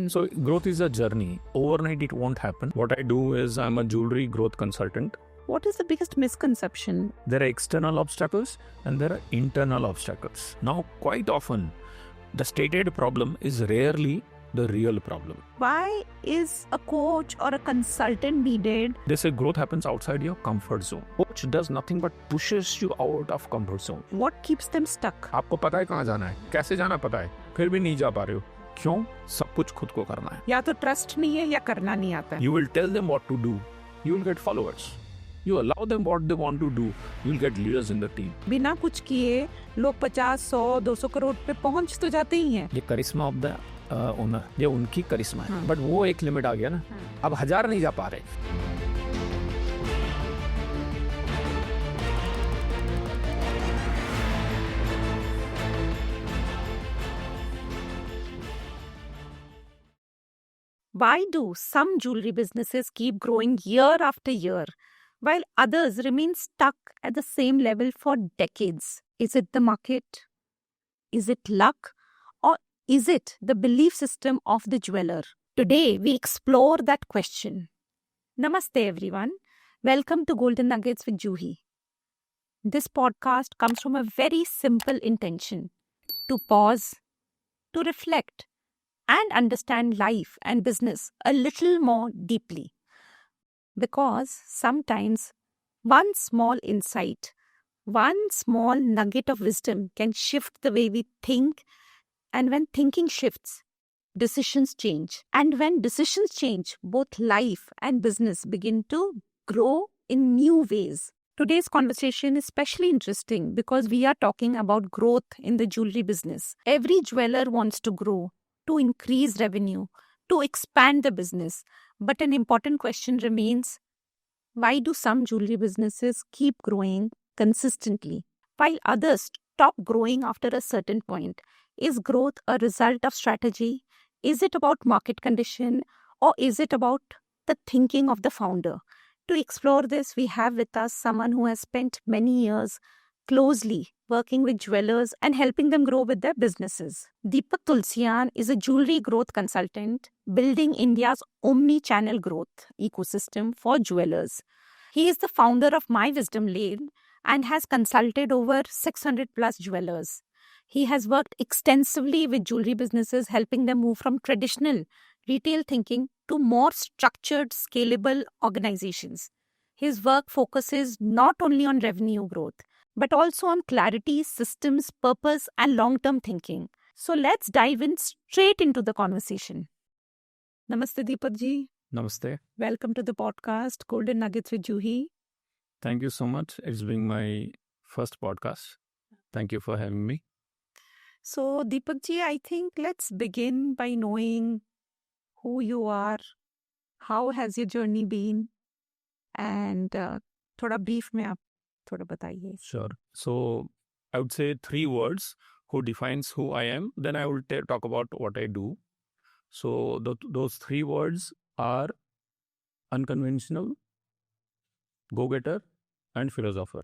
So growth is a journey. Overnight it won't happen. What I do is I'm a jewelry growth consultant. What is the biggest misconception? There are external obstacles and there are internal obstacles. Now, quite often, the stated problem is rarely the real problem. Why is a coach or a consultant needed? They say growth happens outside your comfort zone. Coach does nothing but pushes you out of comfort zone. What keeps them stuck? आपको पता है कहाँ जाना है, कैसे जाना पता है, फिर भी नहीं जा पा रहे हो. क्यों? सब कुछ खुद को करना है. या तो ट्रस्ट नहीं है या करना नहीं आता है. You will tell them what to do. You will get followers. You allow them what they want to do. You will get leaders in the team. बिना कुछ किए लोग 50, 100, 200 करोड़ पे पहुंच तो जाते ही हैं. ये करिश्मा ऑफ द ओनर, ये उनकी करिश्मा है. बट वो एक लिमिट आ गया ना. अब 1000 नहीं जा पा रहे. Why do some jewelry businesses keep growing year after year while others remain stuck at the same level for decades? Is it the market? Is it luck? Or is it the belief system of the jeweler? Today, we explore that question. Namaste, everyone. Welcome to Golden Nuggets with Juhi. This podcast comes from a very simple intention: to pause, to reflect, and understand life and business a little more deeply. Because sometimes one small insight, one small nugget of wisdom can shift the way we think, and when thinking shifts, decisions change. And when decisions change, both life and business begin to grow in new ways. Today's conversation is especially interesting because we are talking about growth in the jewelry business. Every jeweler wants to grow, to increase revenue, to expand the business. But an important question remains: why do some jewelry businesses keep growing consistently while others stop growing after a certain point? Is growth a result of strategy? Is it about market condition? Or is it about the thinking of the founder? To explore this, we have with us someone who has spent many years closely working with jewelers and helping them grow with their businesses. Deepak Tulsian is a jewelry growth consultant building India's omni-channel growth ecosystem for jewelers. He is the founder of My Wisdom Lane and has consulted over 600 plus jewelers. He has worked extensively with jewelry businesses, helping them move from traditional retail thinking to more structured, scalable organizations. His work focuses not only on revenue growth, but also on clarity, systems, purpose, and long-term thinking. So let's dive in straight into the conversation. Namaste, Deepak ji. Namaste. Welcome to the podcast, Golden Nuggets with Juhi. Thank you so much. It's been my first podcast. Thank you for having me. So, Deepak ji, I think let's begin by knowing who you are, how has your journey been, and थोड़ा brief में आप थोड़ा बताइए. Sure. So I would say 3 words who defines who I am. Then I will talk about what I do. So those 3 words are unconventional, go-getter, and philosopher.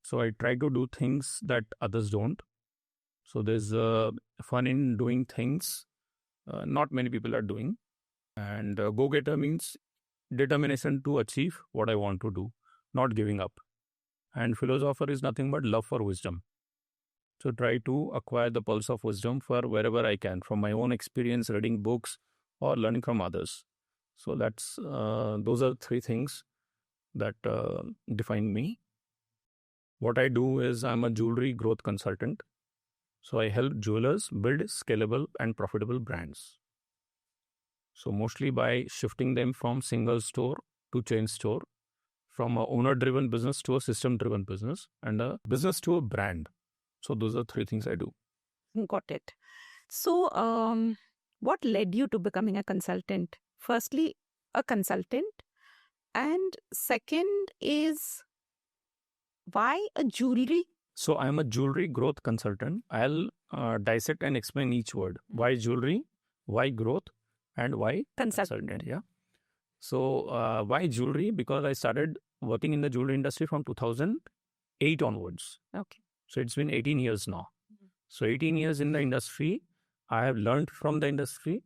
So I try to do things that others don't. So there's fun in doing things not many people are doing. And go-getter means determination to achieve what I want to do, not giving up. And philosopher is nothing but love for wisdom. So try to acquire the pulse of wisdom for wherever I can, from my own experience, reading books, or learning from others. So that's those are 3 things that define me. What I do is I'm a jewelry growth consultant. So I help jewelers build scalable and profitable brands. So mostly by shifting them from single store to chain store, from a owner-driven business to a system-driven business, and a business to a brand. So those are 3 things I do. Got it. So, what led you to becoming a consultant? Firstly, a consultant. And second is, why a jewelry? So I'm a jewelry growth consultant. I'll dissect and explain each word. Why jewelry, why growth, and why consultant. Yeah. So why jewelry? Because I started working in the jewelry industry from 2008 onwards. Okay. So it's been 18 years now. So 18 years in the industry, I have learned from the industry.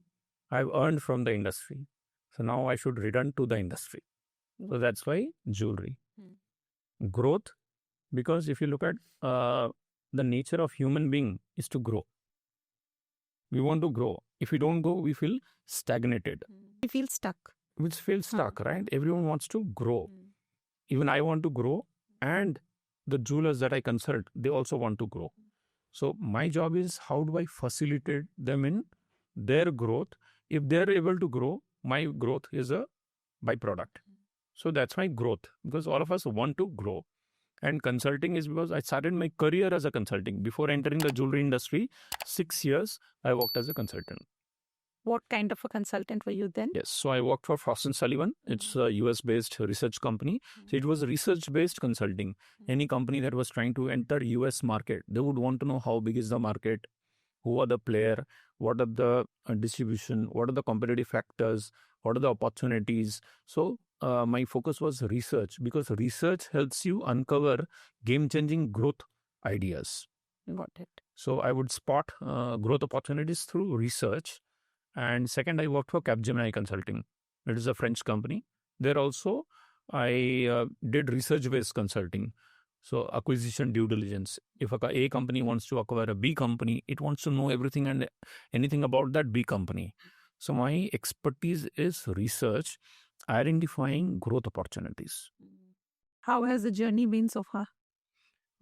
I've earned from the industry. So now I should return to the industry. So that's why jewelry. Growth, because if you look at the nature of human being is to grow. We want to grow. If we don't go, we feel stagnated. We feel stuck. We feel stuck, right? Everyone wants to grow. Even I want to grow, and the jewelers that I consult, they also want to grow. So my job is how do I facilitate them in their growth? If they're able to grow, my growth is a byproduct. So that's my growth, because all of us want to grow. And consulting is because I started my career as a consulting. Before entering the jewelry industry, 6 years, I worked as a consultant. What kind of a consultant were you then? Yes. So I worked for Frost & Sullivan. It's a US-based research company. So it was research-based consulting. Any company that was trying to enter US market, they would want to know how big is the market, who are the player, what are the distribution, what are the competitive factors, what are the opportunities. So my focus was research, because research helps you uncover game-changing growth ideas. Got it. So I would spot growth opportunities through research. And second, I worked for Capgemini Consulting. It is a French company. There also, I did research-based consulting. So acquisition due diligence. If a company wants to acquire a B company, it wants to know everything and anything about that B company. So my expertise is research, identifying growth opportunities. How has the journey been so far?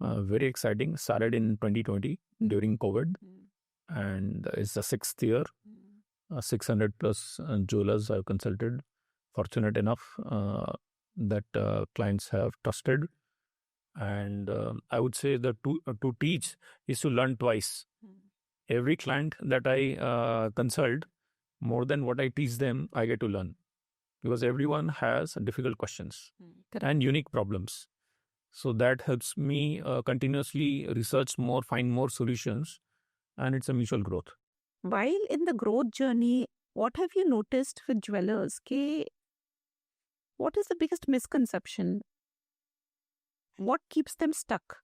Very exciting. Started in 2020 during COVID, and it's the 6th year. 600 plus jewelers I've consulted. Fortunate enough that clients have trusted. And I would say that to teach is to learn twice. Every client that I consult, more than what I teach them, I get to learn. Because everyone has difficult questions and unique problems. So that helps me continuously research more, find more solutions, and it's a mutual growth. While in the growth journey, what have you noticed with jewelers? What is the biggest misconception? What keeps them stuck?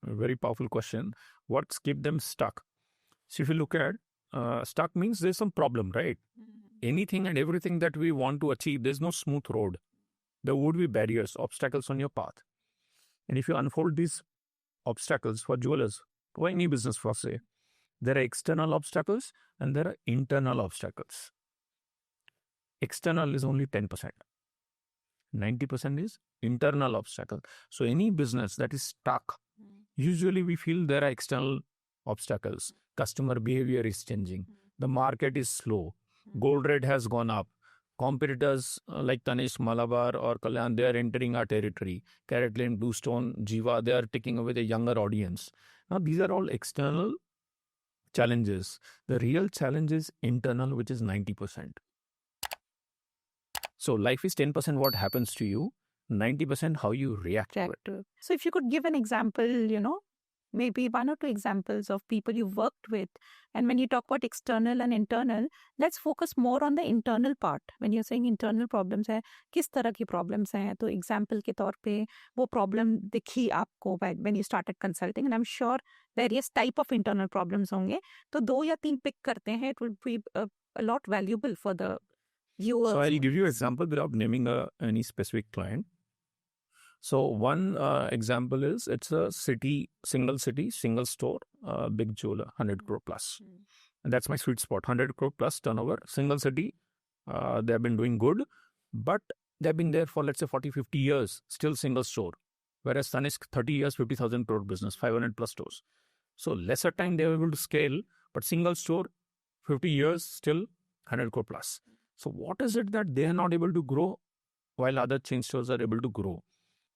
A very powerful question. What's keep them stuck? So if you look at stuck means there's some problem, right? Anything and everything that we want to achieve, there's no smooth road. There would be barriers, obstacles on your path. And if you unfold these obstacles for jewelers, or any business per se, there are external obstacles and there are internal obstacles. External is only 10%. 90% is internal obstacle. So any business that is stuck, usually we feel there are external obstacles. Customer behavior is changing. The market is slow. Gold rate has gone up. Competitors like Tanishq, Malabar or Kalyan, they are entering our territory. CaratLane, Bluestone, Jiva, they are taking away the younger audience. Now these are all external challenges. The real challenge is internal, which is 90%. So life is 10% what happens to you, 90% how you react to it. So if you could give an example, maybe 1 or 2 examples of people you've worked with. And when you talk about external and internal, let's focus more on the internal part. When you're saying internal problems hai, किस तरह की problems हैं? तो example के तौर पे वो problem दिखी आपको when you started consulting, and I'm sure various type of internal problems होंगे. तो 2 या 3 pick करते हैं. It will be a lot valuable for the viewers. So I'll give you an example without naming any specific client. So one example is it's a single city, single store, big jeweler, 100 crore plus. And that's my sweet spot, 100 crore plus turnover, single city. They have been doing good, but they've been there for, let's say, 40, 50 years, still single store. Whereas Tanishq, 30 years, 50,000 crore business, 500 plus stores. So lesser time they were able to scale, but single store, 50 years, still 100 crore plus. So what is it that they are not able to grow while other chain stores are able to grow?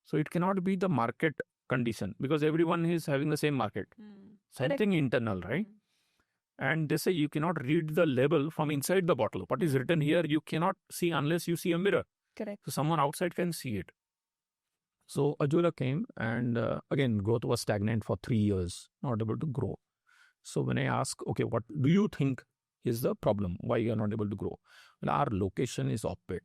So it cannot be the market condition, because everyone is having the same market. Something internal, right? And they say you cannot read the label from inside the bottle. What is written here, you cannot see unless you see a mirror. Correct. So someone outside can see it. So a jeweler came and again, growth was stagnant for 3 years, not able to grow. So when I ask, okay, what do you think is the problem? Why you are not able to grow? Well, our location is off-pit.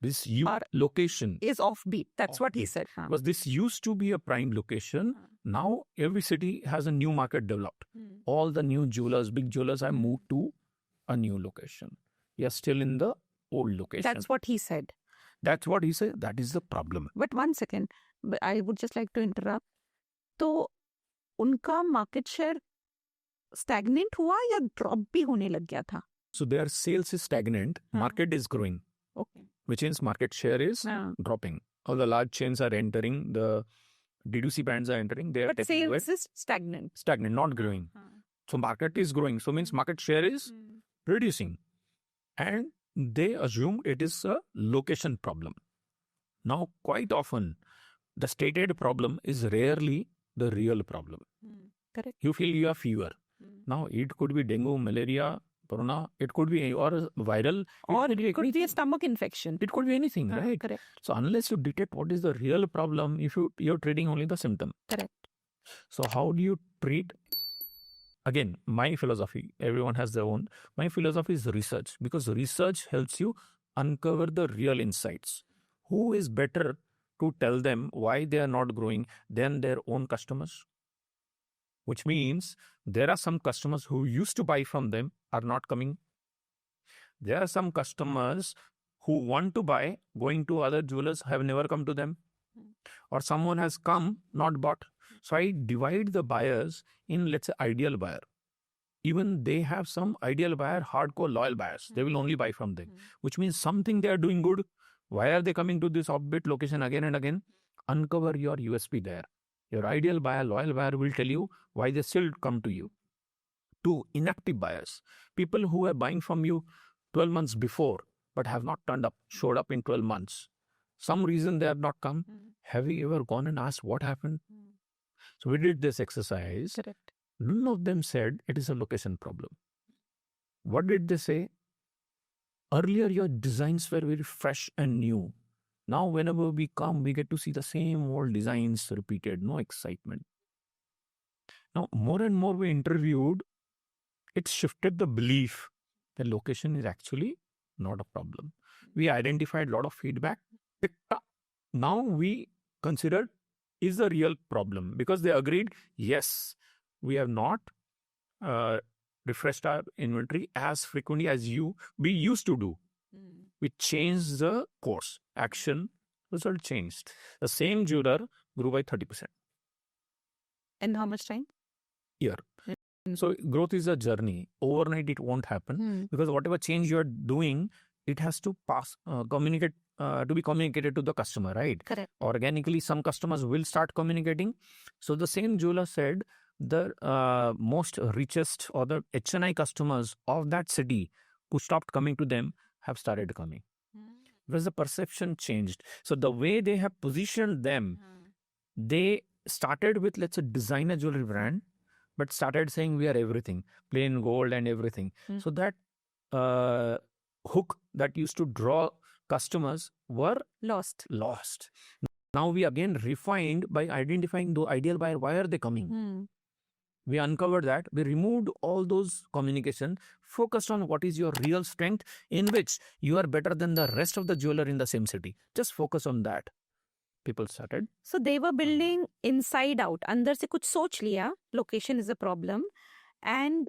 This Or- location. Is offbeat. That's what he Offbeat. said. Huh. Because this used to be a prime location. Now every city has a new market developed. All the new jewelers, big jewelers have moved to a new location. We are still in the old location. That's what he said. That's what he said. That is the problem. But one second, but I would just like to interrupt. तो उनका market share stagnant हुआ या drop भी होने लग गया था? So their sales is stagnant. Market is growing. Okay. Which means market share is dropping. All the large chains are entering. The D2C brands are entering. They are But taking away. sales is stagnant. Stagnant, not growing. So market is growing. So means market share is reducing. And they assumed it is a location problem. Now, quite often, the stated problem is rarely the real problem. Correct. You feel you have fever. Now, it could be dengue, malaria, corona. It could be or viral. Or it could be a stomach infection. It could be anything, right? Correct. So unless you detect what is the real problem, if you're treating only the symptom. Correct. So how do you treat? Again, my philosophy, everyone has their own. My philosophy is research, because research helps you uncover the real insights. Who is better to tell them why they are not growing than their own customers? Which means there are some customers who used to buy from them are not coming. There are some customers who want to buy, going to other jewelers, have never come to them. Or someone has come, not bought. So I divide the buyers in, let's say, ideal buyer. Even they have some ideal buyer, hardcore loyal buyers. They will only buy from them, which means something they are doing good. Why are they coming to this offbeat location again and again? Uncover your USP there. Your ideal buyer, loyal buyer will tell you why they still come to you. 2, inactive buyers. People who are buying from you 12 months before, but have not showed up in 12 months. Some reason they have not come. Have you ever gone and asked what happened? So we did this exercise. Correct. None of them said it is a location problem. What did they say? Earlier, your designs were very fresh and new. Now, whenever we come, we get to see the same old designs repeated, no excitement. Now, more and more we interviewed, it shifted the belief that location is actually not a problem. We identified a lot of feedback, picked up. Now we considered is the real problem, because they agreed, yes, we have not refreshed our inventory as frequently as we used to do. We changed the course, action, result changed. The same jeweler grew by 30%. And how much time? Year. So growth is a journey. Overnight it won't happen, because whatever change you are doing, it has to communicate to be communicated to the customer, right? Correct. Organically, some customers will start communicating. So the same jeweler said the most richest or the HNI customers of that city who stopped coming to them have started coming. Because the perception changed. So the way they have positioned them, they started with, let's say, designer jewelry brand, but started saying we are everything, plain gold and everything. So that hook that used to draw customers were Lost. Now we again refined by identifying the ideal buyer. Why are they coming? We uncovered that. We removed all those communication, focused on what is your real strength, in which you are better than the rest of the jeweler in the same city. Just focus on that. People started. So they were building inside out. अंदर से कुछ सोच लिया. Location is a problem, and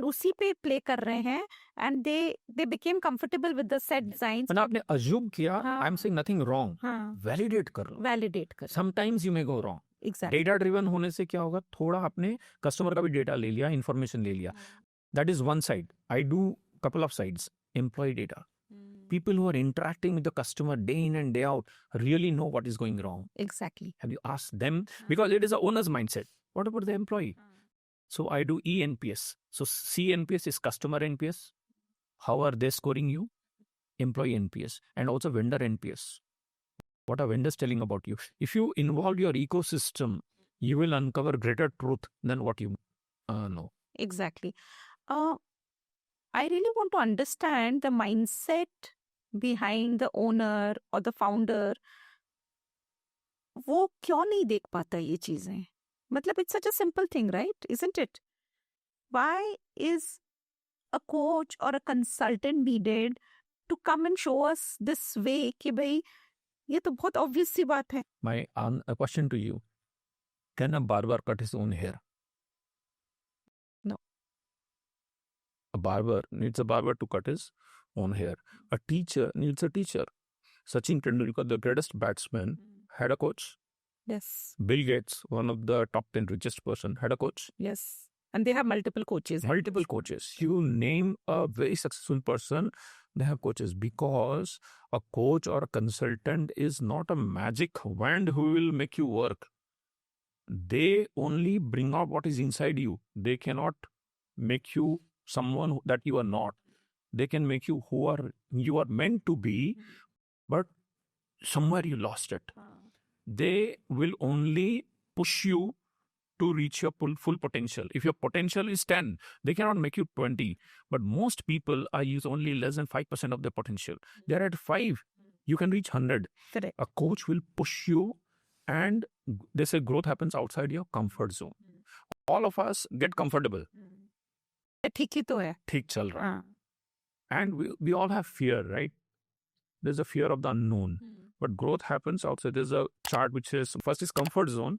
उसी पे play कर रहे हैं. And they became comfortable with the set designs. And आपने assume किया. I'm saying nothing wrong. Validate कर लो. Validate कर. Sometimes you may go wrong. Exactly. Data driven होने से क्या होगा? थोड़ा आपने customer का भी data ले लिया, information ले लिया. That is one side. I do couple of sides. Employee data. People who are interacting with the customer day in and day out really know what is going wrong. Exactly. Have you asked them? Because it is a owner's mindset. What about the employee? So I do ENPS. So CNPS is customer NPS. How are they scoring you? Employee NPS. And also vendor NPS. What are vendors telling about you? If you involve your ecosystem, you will uncover greater truth than what you know. Exactly. I really want to understand the mindset behind the owner or the founder. वो क्यों नहीं देख पाता ये चीजें? मतलब it's such a simple thing, right? Isn't it? Why is a coach or a consultant needed to come and show us this way कि भाई ये तो बहुत obvious सी बात है. My a question to you: can a barber cut his own hair? No. A barber needs a barber to cut his own hair. A teacher needs a teacher. Sachin Tendulkar, the greatest batsman, had a coach. Yes. Bill Gates, one of the top 10 richest person, had a coach. Yes. And they have multiple coaches. Multiple coaches. You name a very successful person, they have coaches, because a coach or a consultant is not a magic wand who will make you work. They only bring out what is inside you. They cannot make you someone that you are not. They can make you who you are meant to be, but somewhere you lost it. They will only push you to reach your full potential. If your potential is 10, they cannot make you 20. But most people are use only less than 5% of their potential. They're at 5. You can reach 100. Correct. A coach will push you, and they say growth happens outside your comfort zone. All of us get comfortable. ठीक ही तो है. ठीक चल रहा है. And we all have fear, right? There's a fear of the unknown. But growth happens outside. There's a chart which says first is comfort zone,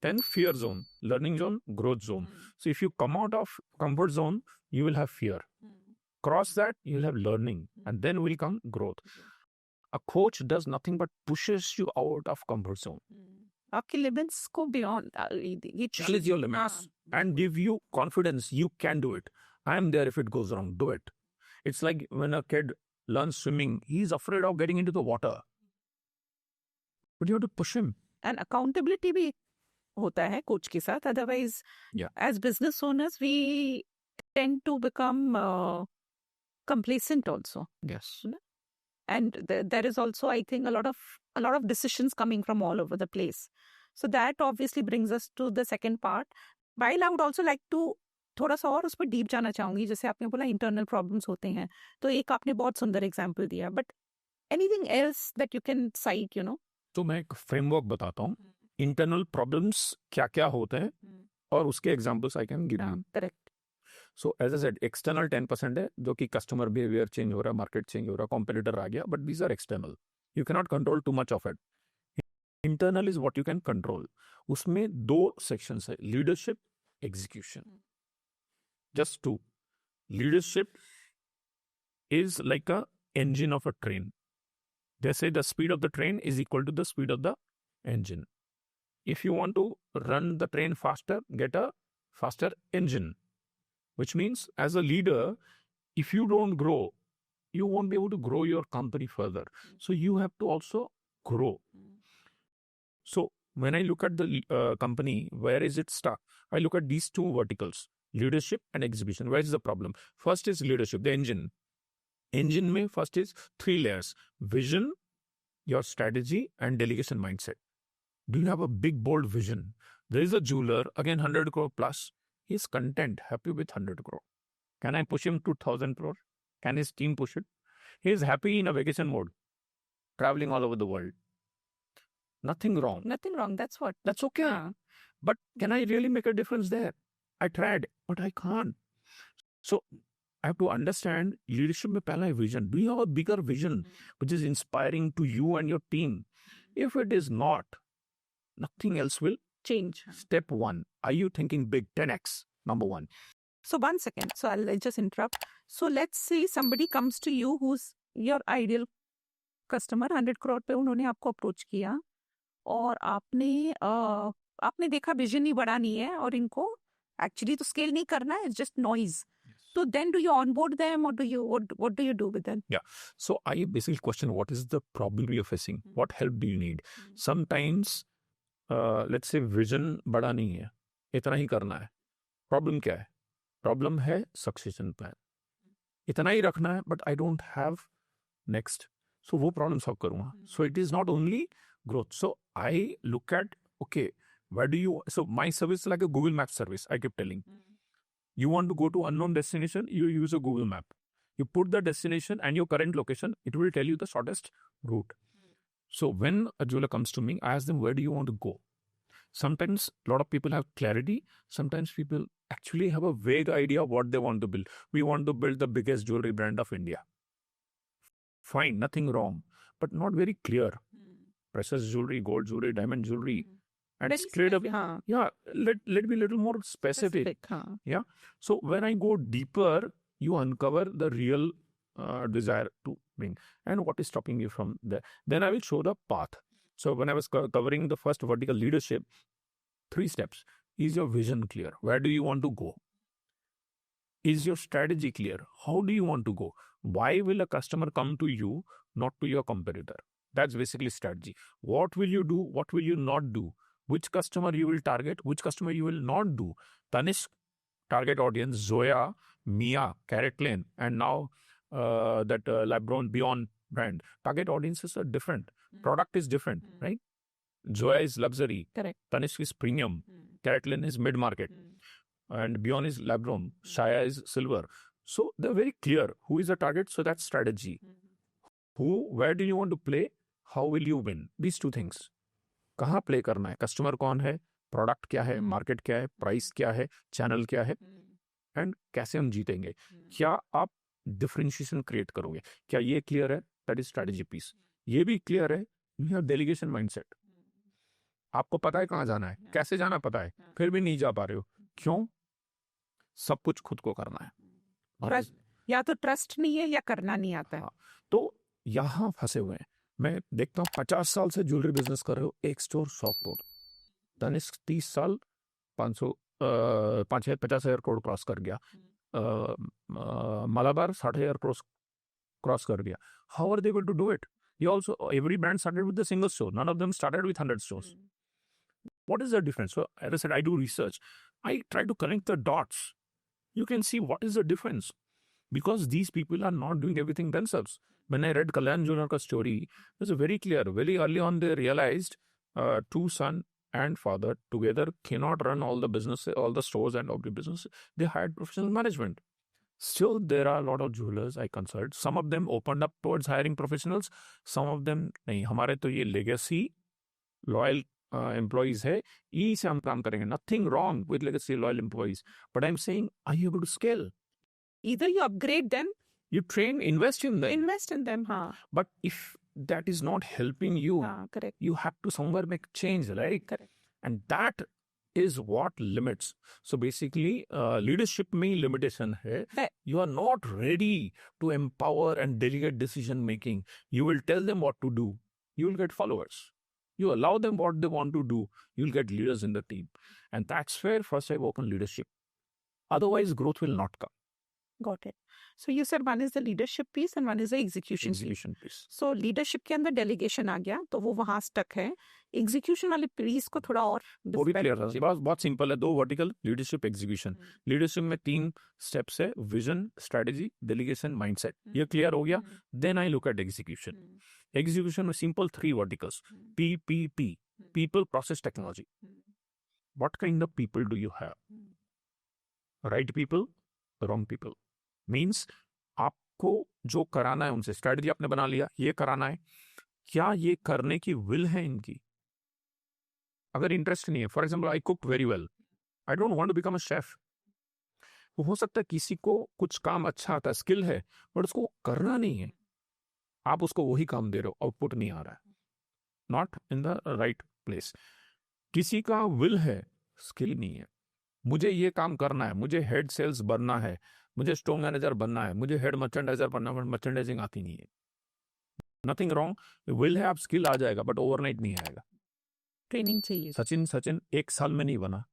then fear zone, learning zone, growth zone. So if you come out of comfort zone, you will have fear. Cross that, you'll have learning, and then will come growth. A coach does nothing but pushes you out of comfort zone. आपकी limits go beyond. Challenge your limits and give you confidence. You can do it. I am there if it goes wrong. Do it. It's like when a kid learns swimming, he's afraid of getting into the water. But you have to push him. And accountability भी होता है coach के साथ. Otherwise, as business owners, we tend to become complacent also. Yes. And there is also, I think, a lot of decisions coming from all over the place. So that obviously brings us to the second part. While I would also like to थोड़ा सा और उस पर deep जाना चाहूंगी. जैसे आपने बोला इंटरनल प्रॉब्लम्स होते हैं, तो एक आपने बहुत सुंदर एग्जांपल दिया. But anything else that you can site, तो मैं एक फ्रेमवर्क बताता हूँ. इंटरनल प्रॉब्लम्स क्या क्या होते हैं और उसके examples I can give you. Correct. So as I said, external 10% है, जो कि कस्टमर बिहेवियर चेंज हो रहा है, मार्केट चेंज हो रहा है, कॉम्पिटिटर आ गया. But these are external. You can not control too much of it. Internal is what you can control. उसमें 2 सेक्शंस है, leadership, execution. Just 2. Leadership is like a engine of a train. They say the speed of the train is equal to the speed of the engine. If you want to run the train faster, get a faster engine. Which means as a leader, if you don't grow, you won't be able to grow your company further. So you have to also grow. So when I look at the company, where is it stuck? I look at these 2 verticals. Leadership and execution. Where is the problem? First is leadership, the engine. Engine mein first is 3 layers. Vision, your strategy, and delegation mindset. Do you have a big, bold vision? There is a jeweler, again 100 crore plus. He is content, happy with 100 crore. Can I push him to 1,000 crore? Can his team push it? He is happy in a vacation mode, traveling all over the world. Nothing wrong. Nothing wrong. That's what. That's okay. But can I really make a difference there? I tried, but I can't. So I have to understand leadership में पहला है vision. Do you have a bigger vision which is inspiring to you and your team? If it is not, nothing else will change. Step 1. Are you thinking big? 10x, number 1. So 1 second. So I'll just interrupt. So let's say somebody comes to you who's your ideal customer. 100 crore पे उन्होंने आपको approach किया और आपने देखा vision ही बड़ा नहीं है और इनको एक्चुअली तो स्केल नहीं करना है, just noise. So then do you onboard them or what do you do with them? Yeah. So I basically question what is the problem you're facing? What help do you need? Sometimes, let's say vision बड़ा नहीं है, इतना ही करना है. Problem क्या है? Problem है succession plan. इतना ही रखना है, but I don't have next. So वो problem solve करूँगा. So it is not only growth. So I look at, okay, where do you, so my service is like a Google Maps service, I keep telling. You want to go to unknown destination, you use a Google map. You put the destination and your current location, it will tell you the shortest route. So when a jeweler comes to me, I ask them, where do you want to go? Sometimes a lot of people have clarity. Sometimes people actually have a vague idea of what they want to build. We want to build the biggest jewelry brand of India. fine, nothing wrong, but not very clear. Precious jewelry, gold jewelry, diamond jewelry, and Very straight up, specific, yeah, let be a little more specific. Yeah. So when I go deeper, you uncover the real desire to win and what is stopping you from there. Then I will show the path. So when I was covering the first vertical leadership, 3 steps. Is your vision clear? Where do you want to go? Is your strategy clear? How do you want to go? Why will a customer come to you, not to your competitor? That's basically strategy. What will you do? What will you not do? Which customer you will target? Which customer you will not do? Tanishq target audience, Zoya, Mia, Carrot Lane, and now that LeBron Beyond brand. Target audiences are different. Product is different, right? Zoya is luxury. Correct. Tanishq is premium. Carrot Lane is mid-market. And Beyond is LeBron. Shaya is silver. So they're very clear who is the target. So that's strategy. Where do you want to play? How will you win? These 2 things. कहाँ play करना है, customer कौन है, product क्या है, market क्या है, price क्या है, चैनल क्या है, एंड कैसे हम जीतेंगे, क्या आप डिफरेंशिएशन क्रिएट करोगे, क्या ये क्लियर है? That is strategy piece. ये भी क्लियर है, यू हैव डेलीगेशन माइंडसेट. आपको पता है कहाँ जाना है, कैसे जाना पता है, फिर भी नहीं जा पा रहे हो. क्यों? सब कुछ खुद को करना है. या तो ट्रस्ट नहीं है या करना नहीं आता है. तो यहाँ फंसे हुए हैं. मैं देखता हूँ 50 साल से ज्वेलरी बिजनेस कर रहे हो, एक स्टोर 100 करोड़. तनिष्क 30 साल 50,000 करोड़ क्रॉस कर गया. मलाबार 60,000 करोड़ क्रॉस कर गया. How are they able to do it? You also, every brand started with a single store. None of them started with 100 stores. What is the difference? So as I said, I do research. I try to connect the dots. You can see what is the difference. Because these people are not doing everything themselves. When I read Kalyan Junar's story, it was very clear. Very early on, they realized 2 son and father together cannot run all the business, all the stores and all the business. They hired professional management. Still, there are a lot of jewelers I consult. Some of them opened up towards hiring professionals. Some of them, नहीं, हमारे तो ये legacy loyal employees है, यही से हम काम करेंगे. Nothing wrong with legacy loyal employees. But I'm saying, are you able to scale? Either you upgrade them, you train, invest in them. Invest in them, But if that is not helping you, correct. You have to somewhere make change, right? Correct. And that is what limits. So basically, leadership में limitation है. You are not ready to empower and delegate decision making. You will tell them what to do. You will get followers. You allow them what they want to do. You will get leaders in the team. And that's where first I work on leadership. Otherwise, growth will not come. Got it. So you said one is the leadership piece and one is the execution piece. So leadership के अंदर delegation आ गया, तो वो वहाँ stuck है. Execution वाले piece को थोड़ा और वो भी clear था. बहुत simple है. 2 vertical, leadership, execution. Leadership में 3 steps है: vision, strategy, delegation, mindset. ये clear हो गया. Then I look at execution. Execution में simple 3 verticals. PPP, people, process, technology. What kind of people do you have? Right people, wrong people. Means आपको जो कराना है उनसे, स्ट्रेटजी आपने बना लिया, ये कराना है, क्या ये करने की विल है इनकी? अगर इंटरेस्ट नहीं है, for example I cook very well, I don't want to become a chef. हो सकता है किसी को कुछ काम अच्छा आता है, स्किल है, बट उसको करना नहीं है. आप उसको वही काम दे रहे हो, आउटपुट नहीं आ रहा है, not in the right place. किसी का विल है, स्किल नहीं है. मुझे ये काम करना है, मुझे हेड सेल्स बनना है, मुझे स्टोर मैनेजर बनना है, मुझे हेड मर्चेंडाइजर बनना है, मर्चेंडाइजिंग आती नहीं है. नथिंग रॉन्ग, विल है, आप स्किल आ जाएगा, बट ओवरनाइट नहीं आएगा. ट्रेनिंग चाहिए. सचिन 1 साल में नहीं बना.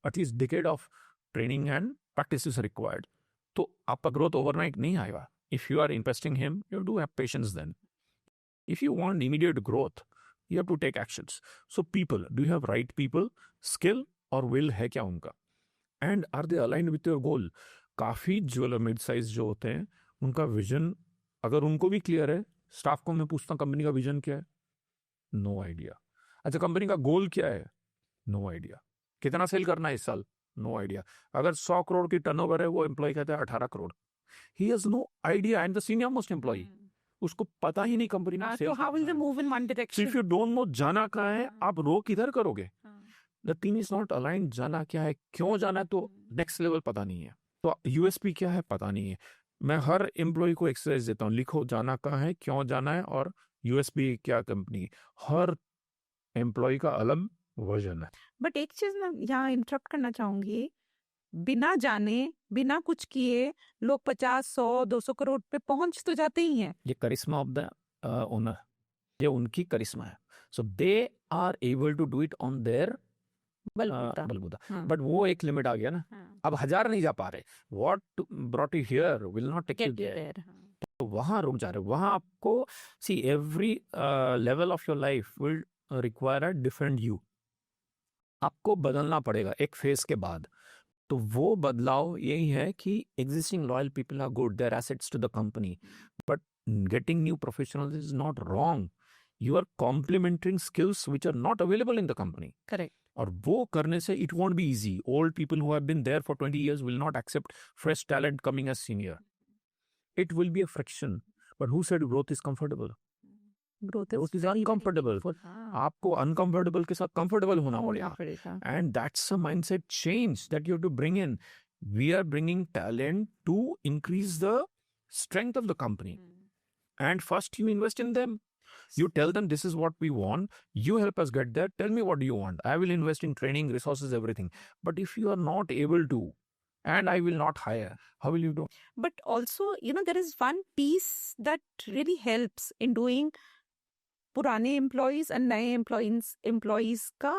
At least decade of training and practice is required. तो आपका ग्रोथ ओवरनाइट नहीं आएगा. If you are investing him, you do have patience. Then if you want immediate growth, you have to take actions. So people, do you have right people, skill और will है क्या उनका, and are they aligned with your goal. काफ़ी jeweller mid size जो होते हैं, उनका vision अगर उनको भी क्लियर है, स्टाफ को मैं पूछता हूँ कंपनी का विजन क्या है, नो आइडिया. अच्छा, कंपनी का गोल क्या है, नो आइडिया. कितना सेल करना है इस साल, नो आइडिया. अगर 100 करोड़ की टर्नओवर है, वो एम्प्लॉय कहता है 18 crore. He has no idea. And the senior most employee, उसको पता ही नहीं कंपनी में sale. How will they move in one direction? If you don't know जाना कहाँ है, आप रो किधर करोगे? The team is not aligned. जाना क्या है, क्यों जाना है, तो नेक्स्ट लेवल पता नहीं है. तो यूएसपी क्या है, पता नहीं है. मैं हर एम्प्लॉय को एक्सरसाइज देता हूँ, लिखो जाना कहाँ है, क्यों जाना है और यूएसपी क्या कंपनी। हर एम्प्लॉय का अलग वर्जन है। बट एक चीज मैं यहाँ इंटरप्ट करना चाहूंगी, बिना जाने बिना कुछ किए लोग 50, 100, 200 करोड़ पे पहुंच तो जाते ही हैं। ये करिश्मा ऑफ द ओनर, ये उनकी करिश्मा है। So they are able to do it on their बलबूता। बट वो एक लिमिट आ गया ना, अब 1000 नहीं जा पा रहे। What brought you here will not take you there. तो वहां रुक जा रहे, वहां आपको see every level of your life will require a different you. आपको बदलना पड़ेगा एक फेज के बाद। तो वो बदलाव यही है कि existing loyal people are good, they're assets to the company, but getting new professionals is not wrong. You are complementing skills which are not available in the company. Correct. और वो करने से it won't be easy. Old people who have been there for 20 years will not accept fresh talent coming as senior. It will be a friction. But who said growth is comfortable? Growth Growth is uncomfortable. आपको uncomfortable के साथ comfortable होना पड़ेगा. And that's a mindset change that you have to bring in. We are bringing talent to increase the strength of the company. And first you invest in them. You tell them this is what we want. You help us get there. Tell me what do you want. I will invest in training, resources, everything. But if you are not able to, and I will not hire, how will you do? But also, there is one piece that really helps in doing पुराने employees and नए employees का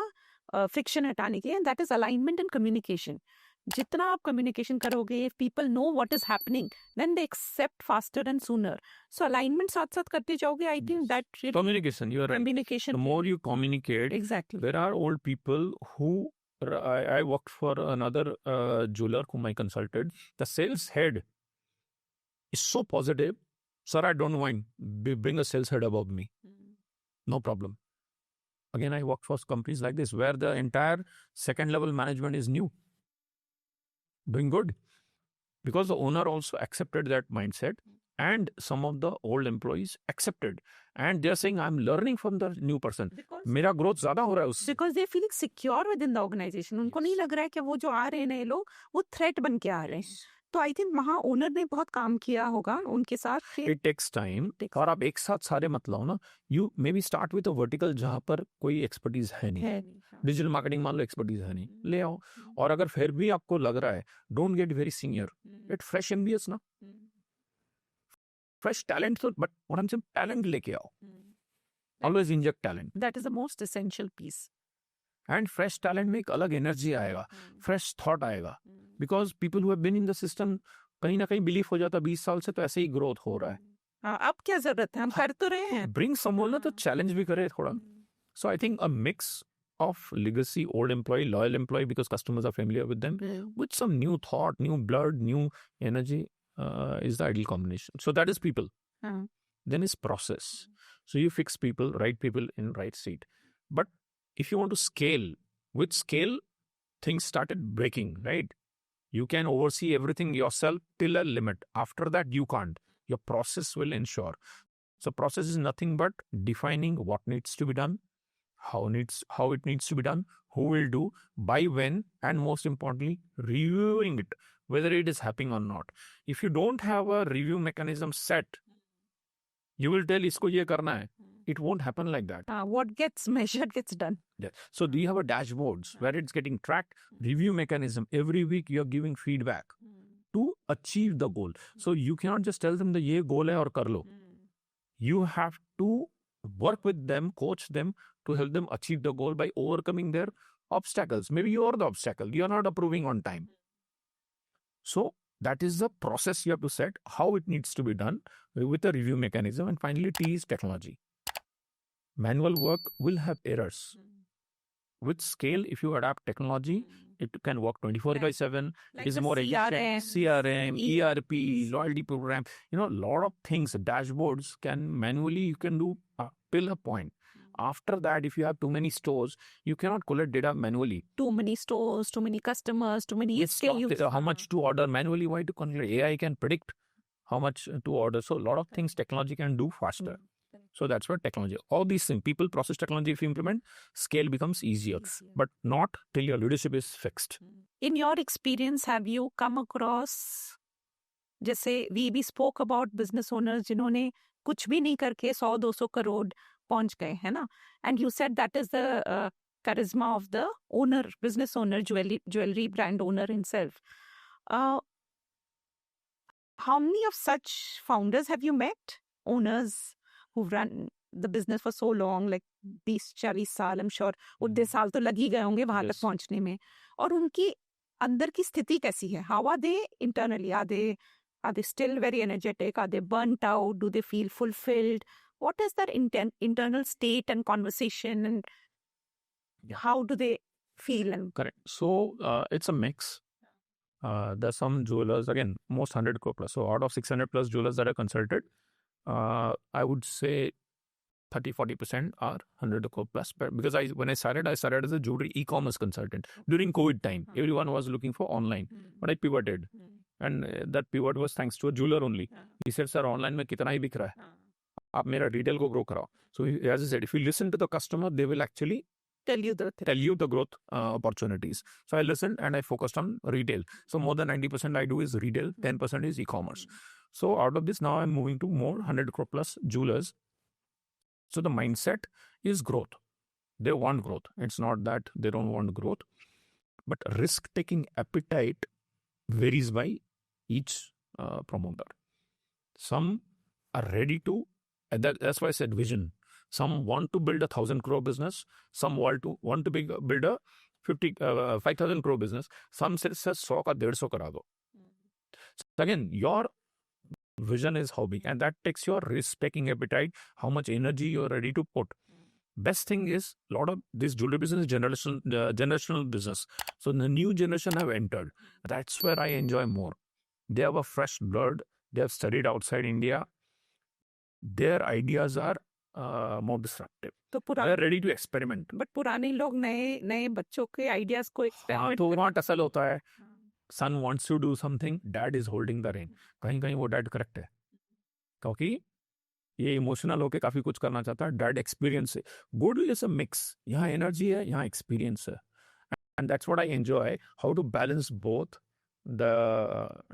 friction हटाने के, and that is alignment and communication. जितना आप communication करोगे, if people know what is happening, then they accept faster and sooner. So alignment साथ साथ करते जाओगे, I think that really Communication, you are right. communication. The more you communicate, Exactly. there are old people who, I worked for another jeweler whom I consulted. The sales head is so positive. Sir, I don't mind. Bring a sales head above me. No problem. Again, I worked for companies like this where the entire second level management is new. Doing good. Because the owner also accepted that mindset, and some of the old employees accepted. And they're saying, I'm learning from the new person. मेरा growth ज़्यादा हो रहा है उससे. Because they're feeling secure within the organization. उनको नहीं लग रहा है कि वो जो आ रहे हैं नए लोग, वो threat बन के आ रहे हैं. तो आई थिंक वहाँ ओनर ने बहुत काम किया होगा उनके साथ. It takes time. और आप एक साथ सारे मत लाओ ना. You may be start with a vertical जहाँ पर कोई एक्सपर्टीज है नहीं. डिजिटल मार्केटिंग मान लो एक्सपर्टीज है नहीं, ले आओ. और अगर फिर भी आपको लग रहा है, don't get very senior, get fresh MBAs ना. Fresh talent. तो but what I am saying, talent लेके आओ. Always inject talent. That is the most essential piece. And fresh talent में एक अलग एनर्जी आएगा, फ्रेश थॉट आएगा. Because people who have been in the system, कहीं ना कहीं बिलीफ हो जाता 20 साल से, तो ऐसे ही ग्रोथ हो रहा है. अब क्या जरूरत है, हम कर तो रहे हैं. ब्रिंग समवन ना, तो चैलेंज भी करे थोड़ा. So I think a mix of legacy, old employee, loyal employee, because customers are familiar with them, with some new thought, new blood, new energy, is the ideal combination. So that is people. Then is process. So you fix people, right people in right seat. But if you want to scale, with scale, things started breaking, right? You can oversee everything yourself till a limit. After that, you can't. Your process will ensure. So process is nothing but defining what needs to be done, how it needs to be done, who will do, by when, and most importantly, reviewing it, whether it is happening or not. If you don't have a review mechanism set, you will tell isko ye karna hai. It won't happen like that. What gets measured gets done. Yeah. So do you have a dashboards where it's getting tracked? Review mechanism. Every week you are giving feedback to achieve the goal. So you cannot just tell them the ye goal hai aur kar lo. You have to work with them, coach them to help them achieve the goal by overcoming their obstacles. Maybe you are the obstacle. You are not approving on time. So that is the process you have to set, how it needs to be done with a review mechanism. And finally, T is technology. Manual work will have errors. With scale, if you adapt technology, it can work 24/7. Like It's the more efficient. CRM, ERP, loyalty program, a lot of things. Dashboards can manually, you can do till a point. After that, if you have too many stores, you cannot collect data manually. Too many stores, too many customers, too many SKUs. How much to order manually, why to collect? AI can predict how much to order. So a lot of things technology can do faster. So that's what technology. All these things, people, process, technology, if you implement, scale becomes easier. But not till your leadership is fixed. In your experience, have you come across जैसे we be spoke about business owners जिन्होंने कुछ भी नहीं करके 100-200 करोड़ पहुंच गए, है ना? And you said that is the charisma of the owner, business owner, jewelry brand owner himself. How many of such founders have you met? Owners who've run the business for so long, like 20-40 साल, I'm sure उतने साल तो लग ही गए होंगे वहां तक पहुंचने में, और उनकी अंदर की स्थिति कैसी है? How are they internally? Are they still very energetic? Are they burnt out? Do they feel fulfilled? What is their internal state and conversation, and how do they feel? And Correct. So it's a mix. There's some jewelers, again, most 100 crore plus. So out of 600 plus jewelers that are consulted, I would say 30-40% are 100 crore plus. But because when I started as a jewelry e-commerce consultant. During COVID time, everyone was looking for online. But I pivoted. And that pivot was thanks to a jeweler only. He said, sir, online mein kitna hi bik raha hai. Aap mera retail ko grow karao. So as I said, if you listen to the customer, they will actually tell you the growth opportunities. So I listened and I focused on retail. So more than 90% I do is retail, 10% is e-commerce. So out of this, now I'm moving to more 100 crore plus jewelers. So the mindset is growth. They want growth. It's not that they don't want growth, but risk-taking appetite varies by each promoter. Some are ready to, and that's why I said vision. Some want to build 1,000 crore business. Some want to build a 5,000 crore business. Some says 100 ka 150 kara do. So again, your vision is how big, and that takes your risk-taking appetite, how much energy you're ready to put. Best thing is, a lot of this jewelry business is generational business. So the new generation have entered. That's where I enjoy more. They have a fresh blood. They have studied outside India. Their ideas are more disruptive. They are ready to experiment. But पुराने लोग नए बच्चों के ideas को experiment. तो वहाँ tussle होता है. Son wants to do something, dad is holding the rein. कहीं वो dad correct है. क्योंकि ये इमोशनल होके काफी कुछ करना चाहता है. डैड एक्सपीरियंस है. Good is a mix. यहाँ एनर्जी है, यहाँ एक्सपीरियंस है. And that's what I enjoy, how to balance both the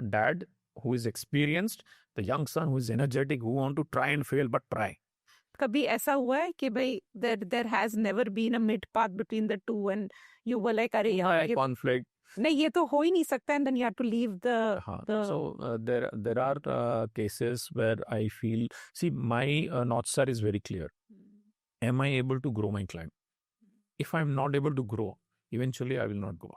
dad who is experienced, the young son who is energetic, who want to try and fail but try. कभी ऐसा हुआ है कि भाई there has never been a mid path between the two and you were like अरे यार conflict. नहीं, ये तो हो ही नहीं सकता, and then you have to leave the So there are cases where I feel, see, my North Star is very clear. Am I able to grow my client? If I'm not able to grow, eventually I will not go.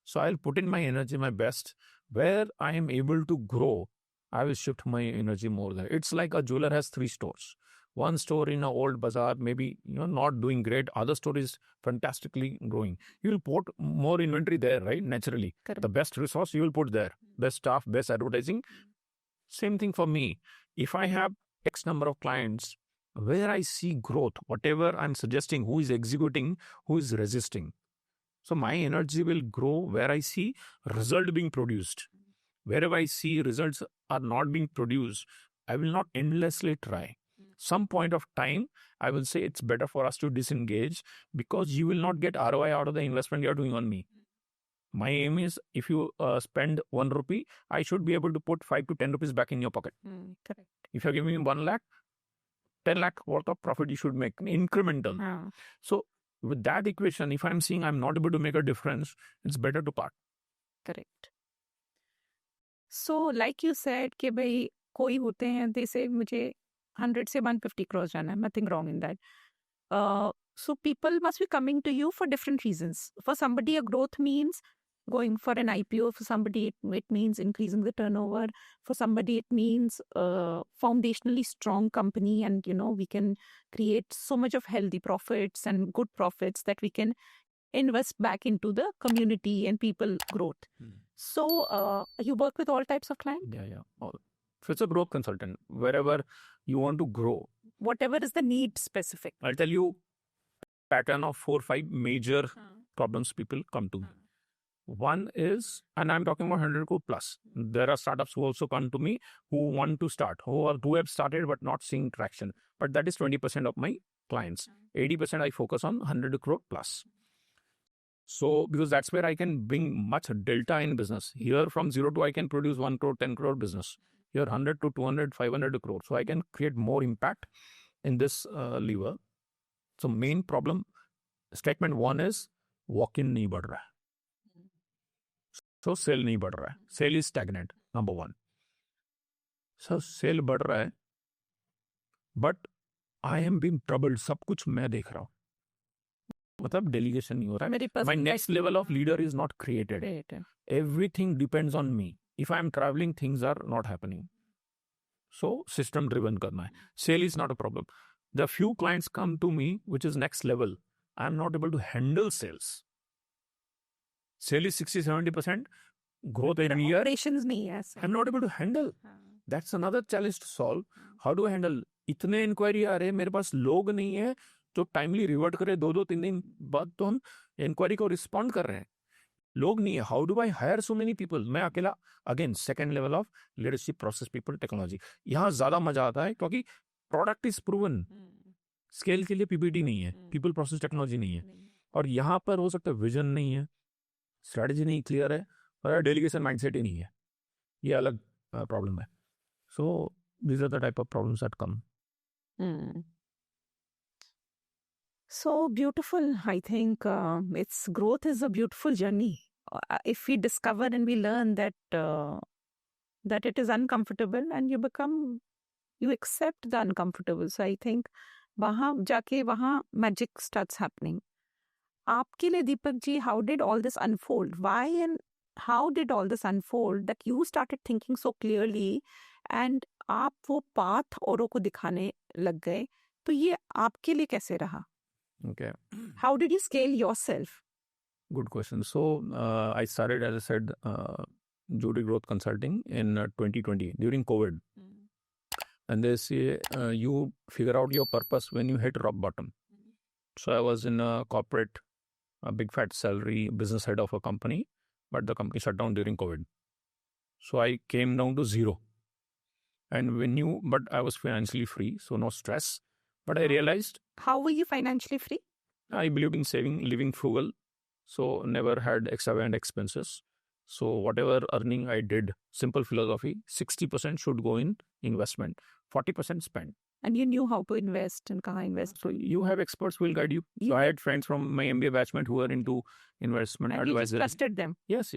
So I'll put in my energy, my best. Where I am able to grow, I will shift my energy more there. It's like a jeweler has 3 stores. One store in an old bazaar, maybe not doing great. Other store is fantastically growing. You will put more inventory there, right? Naturally. Correct. The best resource you will put there. Best staff, best advertising. Same thing for me. If I have X number of clients, where I see growth, whatever I'm suggesting, who is executing, who is resisting. So my energy will grow where I see result being produced. Wherever I see results are not being produced, I will not endlessly try. Some point of time, I will say it's better for us to disengage because you will not get ROI out of the investment you're doing on me. My aim is if you spend 1 rupee, I should be able to put 5 to 10 rupees back in your pocket. Correct. If you're giving me 1 lakh, 10 lakh worth of profit you should make, incremental. So with that equation, if I'm seeing I'm not able to make a difference, it's better to part. Correct. So like you said, कि भाई कोई होते हैं, they say मुझे 100 से 150 crores जाना है, nothing wrong in that. So people must be coming to you for different reasons. For somebody, a growth means going for an IPO. For somebody, it means increasing the turnover. For somebody, it means foundationally strong company, and we can create so much of healthy profits and good profits that we can invest back into the community and people growth. So you work with all types of clients? Yeah. So it's a growth consultant. Wherever you want to grow. Whatever is the need specific. I'll tell you pattern of 4 or 5 major problems people come to me. One is, and I'm talking about 100 crore plus. There are startups who also come to me who want to start, who have started but not seeing traction. But that is 20% of my clients. 80% I focus on 100 crore plus. So, because that's where I can bring much delta in business. Here from 0 to I can produce 1 crore, 10 crore business. Here 100 to 200, 500 crore. So I can create more impact in this lever. So main problem, statement 1 is walk-in नहीं बढ़ रहा है. So sale नहीं बढ़ रहा है. Sale is stagnant, number 1. So sale बढ़ रहा है, but I am being troubled. सब कुछ मैं देख रहा हूँ. मतलब delegation नहीं हो रहा है. My next level of leader is not created. Everything depends on me. If I am traveling, things are not happening. So system driven करना है. Sale is not a problem. The few clients come to me, which is next level. I am not able to handle sales. Sale is 60-70%. Growth every year. Operations नहीं है. I'm not able to handle. That's another challenge to solve. How do I handle? इतने inquiry आ रहे हैं, मेरे पास लोग नहीं है जो टाइमली रिवर्ट करे. 2-3 दिन बाद तो हम इंक्वायरी को रिस्पॉन्ड कर रहे हैं. लोग नहीं है. How do I hire so many people? मैं अकेला. Again second level of leadership, process, people, technology. यहाँ ज्यादा मजा आता है क्योंकि प्रोडक्ट इज प्रूवन. स्केल के लिए पीपीटी नहीं है, पीपल प्रोसेस टेक्नोलॉजी नहीं है. और यहाँ पर हो सकता है विजन नहीं है, स्ट्रेटजी नहीं क्लियर है, और डेलीगेशन माइंडसेट ही नहीं है. ये अलग प्रॉब्लम है. सो these are the type of problems that come. So beautiful. I think its growth is a beautiful journey. If we discover and we learn that that it is uncomfortable and you accept the uncomfortable. So I think वहाँ जाके वहाँ magic starts happening. आपके लिए Deepak ji, how did all this unfold? Why and how did all this unfold that you started thinking so clearly and आप वो path औरों को दिखाने लग गए? तो ये आपके लिए कैसे रहा? Okay. How did you scale yourself? Good question. So I started, as I said, Jody Growth Consulting in 2020 during COVID. And they say you figure out your purpose when you hit rock bottom. So I was in a corporate, a big fat salary, business head of a company, but the company shut down during COVID. So I came down to zero. And but I was financially free, so no stress. But I realized. How were you financially free? I believed in saving, living frugal. So never had extravagant expenses. So whatever earning I did, simple philosophy, 60% should go in investment, 40% spend. And you knew how to invest and kaha invest. So you have experts who will guide you. So I had friends from my MBA batchmate who were into investment and advisory. You just trusted them. Yes.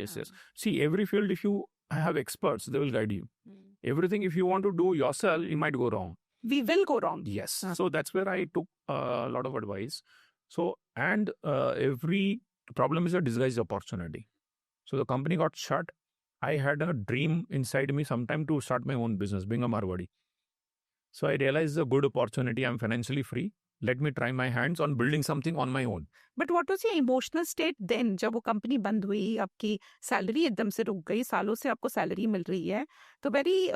See, every field, if you have experts, they will guide you. Everything, if you want to do yourself, you might go wrong. We will go wrong. Yes. So that's where I took a lot of advice. So, and every problem is a disguised opportunity. So the company got shut. I had a dream inside me sometime to start my own business, being a Marwadi. So I realized a good opportunity. I'm financially free. Let me try my hands on building something on my own. But what was your emotional state then? जब वो company बंद हुई, आपकी salary एकदम से रुक गई, सालों से आपको सैलरी मिल रही है, तो वेरी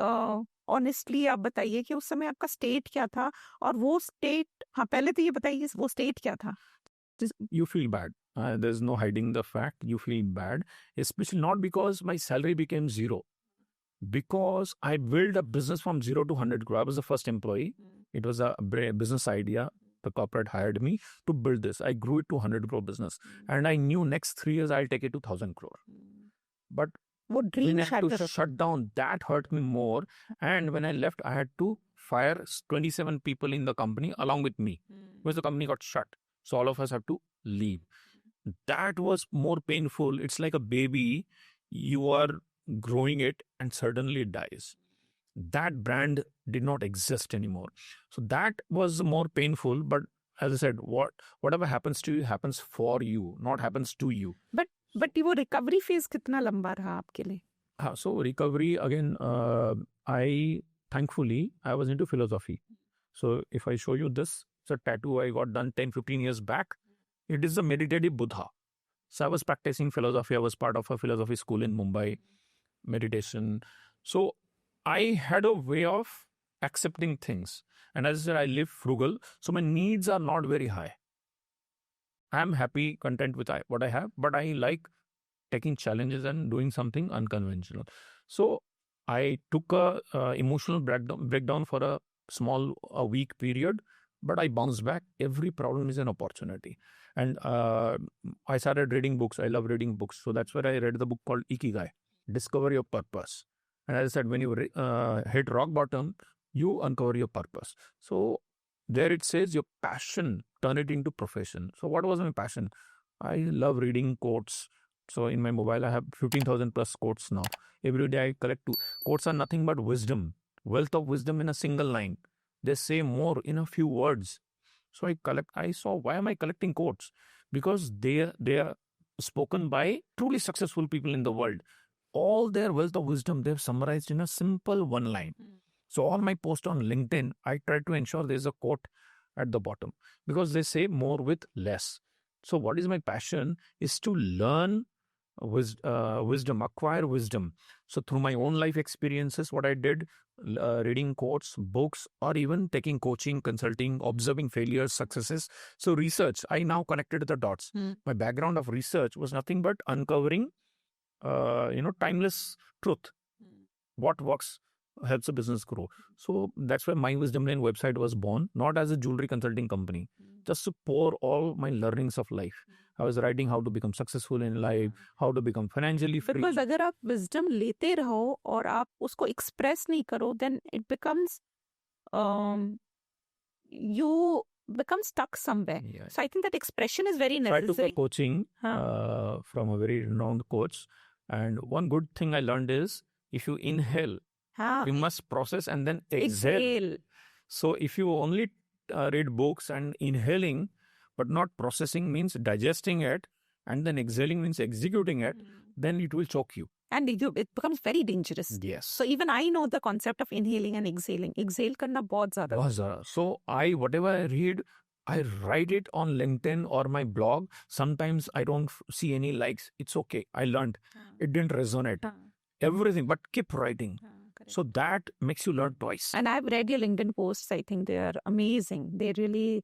ऑनेस्टली आप बताइए कि उस समय आपका स्टेट क्या था और वो स्टेट, हाँ पहले तो ये बताइए वो स्टेट क्या था? You feel bad. There's no hiding the fact. You feel bad, especially not because my salary became zero. Because I built a business from 0 to 100 crore. I was the first employee. It was a business idea. The corporate hired me to build this. I grew it to 100 crore business. And I knew next 3 years I'll take it to 1,000 crore. But what dream when I had to shut down, that hurt me more. And when I left, I had to fire 27 people in the company along with me. Because the company got shut. So all of us have to leave. That was more painful. It's like a baby. You are growing it and suddenly it dies. That brand did not exist anymore. So that was more painful. But as I said, whatever happens to you happens for you, not happens to you. But वो recovery phase कितना लंबा रहा आपके लिए? So recovery again, thankfully I was into philosophy. So if I show you this, it's a tattoo I got done 10-15 years back. It is a meditative Buddha. So I was practicing philosophy. I was part of a philosophy school in Mumbai, meditation. So I had a way of accepting things. And as I said, I live frugal. So my needs are not very high. I'm happy, content with what I have, but I like taking challenges and doing something unconventional. So I took a emotional breakdown for a week period, but I bounced back. Every problem is an opportunity. And I started reading books. I love reading books. So that's where I read the book called Ikigai, Discover Your Purpose. And as I said, when you hit rock bottom, you uncover your purpose. So there it says your passion, turn it into profession. So what was my passion? I love reading quotes. So in my mobile, I have 15,000 plus quotes now. Every day I collect two. Quotes are nothing but wisdom, wealth of wisdom in a single line. They say more in a few words. So I saw, why am I collecting quotes? Because they are spoken by truly successful people in the world. All their wealth of wisdom, they've summarized in a simple one line. So all my posts on LinkedIn, I try to ensure there's a quote at the bottom because they say more with less. So what is my passion is to learn wisdom, acquire wisdom. So through my own life experiences, what I did, reading quotes, books, or even taking coaching, consulting, observing failures, successes. So research, I now connected the dots. My background of research was nothing but uncovering, timeless truth. What works helps a business grow. So that's why My Wisdom Lane website was born, not as a jewelry consulting company, just to pour all my learnings of life. I was writing how to become successful in life, how to become financially free. Because अगर आप wisdom लेते रहो और आप उसको express नहीं करो, then it becomes you become stuck somewhere. Yeah. So I think that expression is very So I took necessary. a coaching from a very renowned coach, and one good thing I learned is if you inhale, you must process and then exhale. So if you only read books and inhaling but not processing means digesting it, and then exhaling means executing it, then it will choke you. And it becomes very dangerous. Yes. So even I know the concept of inhaling and exhaling. Exhale karna bahut zyada. So whatever I read, I write it on LinkedIn or my blog. Sometimes I don't see any likes. It's okay. I learned. It didn't resonate. Everything, but keep writing. So that makes you learn twice. And I've read your LinkedIn posts. I think they are amazing. They really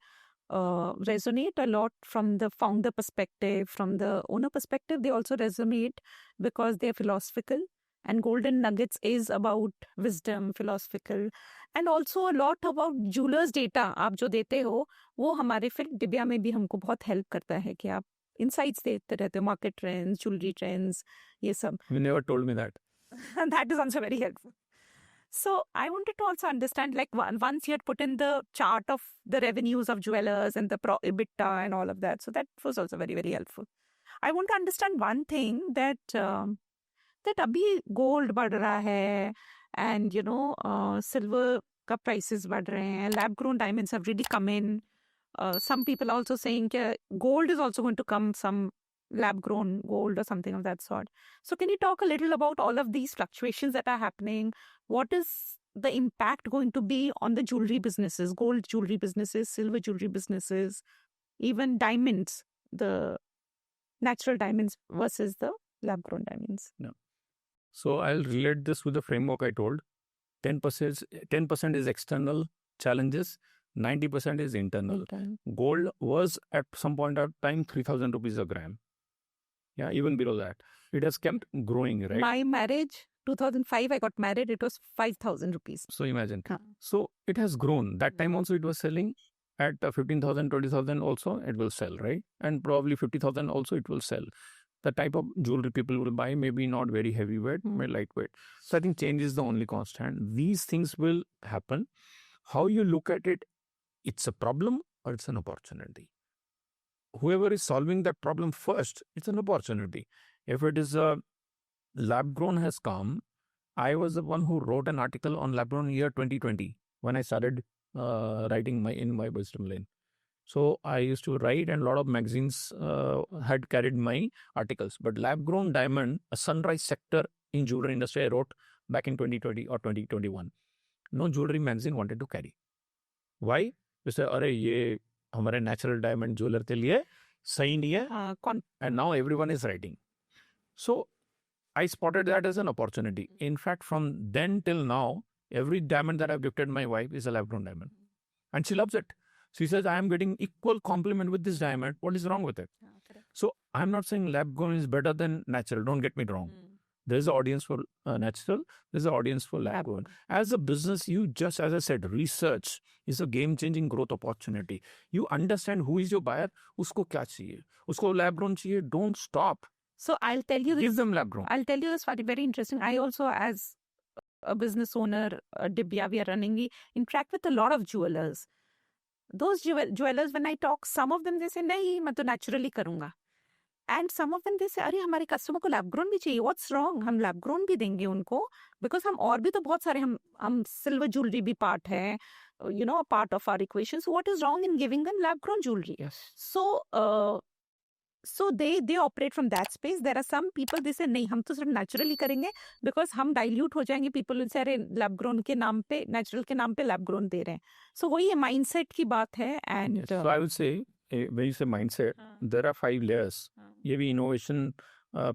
resonate a lot from the founder perspective, from the owner perspective. They also resonate because they're philosophical. And Golden Nuggets is about wisdom, philosophical, and also a lot about jewelers data. आप जो देते हो वो हमारे फिर डिबिया में भी हमको बहुत हेल्प करता है कि आप insights देते रहते हो, market trends, jewelry trends, ये सब. You never told me that. That is also very helpful. So I wanted to also understand, like once you had put in the chart of the revenues of jewelers and the EBITDA and all of that. So that was also very, very helpful. I want to understand one thing that that अभी gold बढ़ रहा है and silver का prices बढ़ रहे हैं. Lab grown diamonds have really come in. Some people also saying that gold is also going to come, some lab-grown gold or something of that sort. So can you talk a little about all of these fluctuations that are happening? What is the impact going to be on the jewelry businesses, gold jewelry businesses, silver jewelry businesses, even diamonds, the natural diamonds versus the lab-grown diamonds? No. So I'll relate this with the framework I told. 10% is external challenges, 90% is internal. Gold was at some point of time 3,000 rupees a gram. Yeah, even below that. It has kept growing, right? My marriage, 2005, I got married, it was 5,000 rupees. So imagine. So it has grown. That time also it was selling at 15,000, 20,000 also it will sell, right? And probably 50,000 also it will sell. The type of jewelry people will buy maybe not very heavyweight, but lightweight. So I think change is the only constant. These things will happen. How you look at it, it's a problem or it's an opportunity. Whoever is solving that problem first, it's an opportunity. If it is a lab-grown has come, I was the one who wrote an article on lab-grown year 2020 when I started writing in My Wisdom Lane. So I used to write and a lot of magazines had carried my articles. But lab-grown diamond, a sunrise sector in jewelry industry, I wrote back in 2020 or 2021. No jewelry magazine wanted to carry. Why? They say, अरे ये हमारे natural diamond jeweler के लिए सही नहीं है. And now everyone is writing. So I spotted that as an opportunity. In fact, from then till now, every diamond that I've gifted my wife is a lab-grown diamond. And she loves it. She says, I am getting equal compliment with this diamond. What is wrong with it? So I'm not saying lab-grown is better than natural. Don't get me wrong. There's an audience for natural, there's an audience for lab grown. As a business, you just, as I said, research is a game-changing growth opportunity. You understand who is your buyer, usko kya chahiye. Usko lab grown chahiye, don't stop. So I'll tell you this. Give them lab grown. I'll tell you this very interesting. I also, as a business owner, Dibya, we are running, we interact with a lot of jewelers. Those jewelers, when I talk, some of them they say, nahi, मैं तो naturally करूँगा. And some of them they say, अरे हमारे customer को lab grown भी चाहिए. What's wrong? हम lab grown भी देंगे उनको, because हम और भी तो बहुत सारे हम सिल्वर ज्वेलरी भी पार्ट है, you know, a part of our equation. So what is wrong in giving them lab grown jewelry? Yes. So they operate from that space. There are some people they say नहीं, हम तो सिर्फ naturally करेंगे, because हम dilute हो जाएंगे. People will say अरे lab grown के नाम पे, natural के नाम पे lab grown दे रहे हैं. So वही ये mindset की बात है. And yes. So I would say, when you say mindset, there are 5 layers. ये भी innovation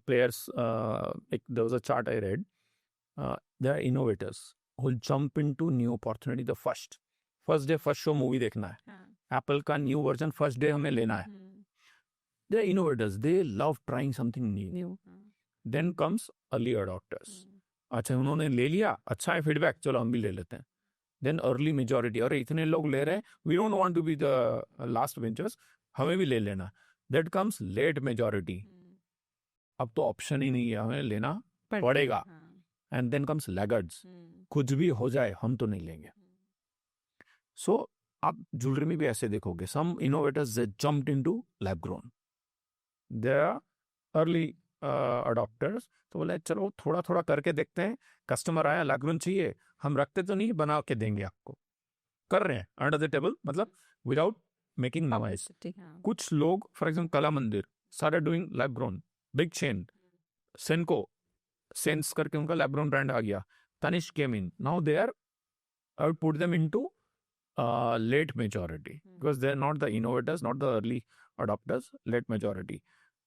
players, like there was a chart I read. There are innovators who jump into new opportunity the first day, first show movie देखना है. Apple का new version first day हमें लेना है. They are innovators. They love trying something new. Then comes early adopters. अच्छा उन्होंने ले लिया, अच्छा है feedback, चलो हम भी ले लेते हैं. Then early majority, अरे इतने लोग ले रहे हैं, we don't want to be the last benchers, हमें भी ले लेना. That comes late majority. अब तो ऑप्शन ही नहीं है, हमें लेना पड़ेगा. And then comes laggards. कुछ भी हो जाए हम तो नहीं लेंगे. So आप ज्वेलरी में भी ऐसे देखोगे, some innovators they jumped into lab grown. There are early adopters. तो बोले चलो थोड़ा थोड़ा करके देखते हैं, कस्टमर आया lab grown चाहिए, हम रखते तो नहीं, बना के देंगे आपको. कर रहे हैं अंडर द टेबल, मतलब विदाउट मेकिंग नॉइज. कुछ लोग फॉर एग्जांपल कला मंदिर started doing lab grown, big chain. Senko, sense करके उनका lab grown brand आ गया. Tanishq came in. Now they are, I would put them into late majority because they're not the innovators, not the early adopters, late majority.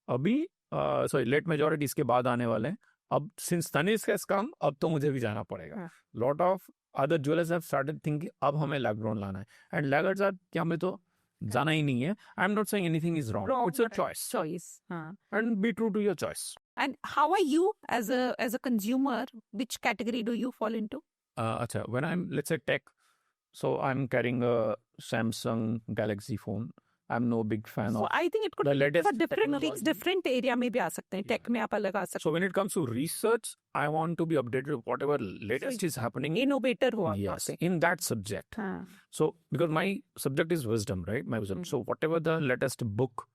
अभी late majority इसके बाद आने वाले हैं. अब since Tanishq has come, अब तो मुझे भी जाना पड़ेगा. Lot of other jewelers have started thinking अब हमें lab grown लाना है. And laggards are क्या, हमें तो जाना ही नहीं है. I'm not saying anything is wrong. It's a choice. And be true to your choice. And how are you as a consumer? Which category do you fall into? अच्छा, when I'm, let's say, tech, so I'm carrying a Samsung Galaxy phone. I'm no big fan of. So I think it could be for different things, different area में भी आ सकते हैं. Tech में आप अलग आ सकते हैं. So when it comes to research, I want to be updated with whatever latest is happening. Innovator हो. Yes, in that subject. So because my subject is wisdom, right? My wisdom. So whatever the latest book,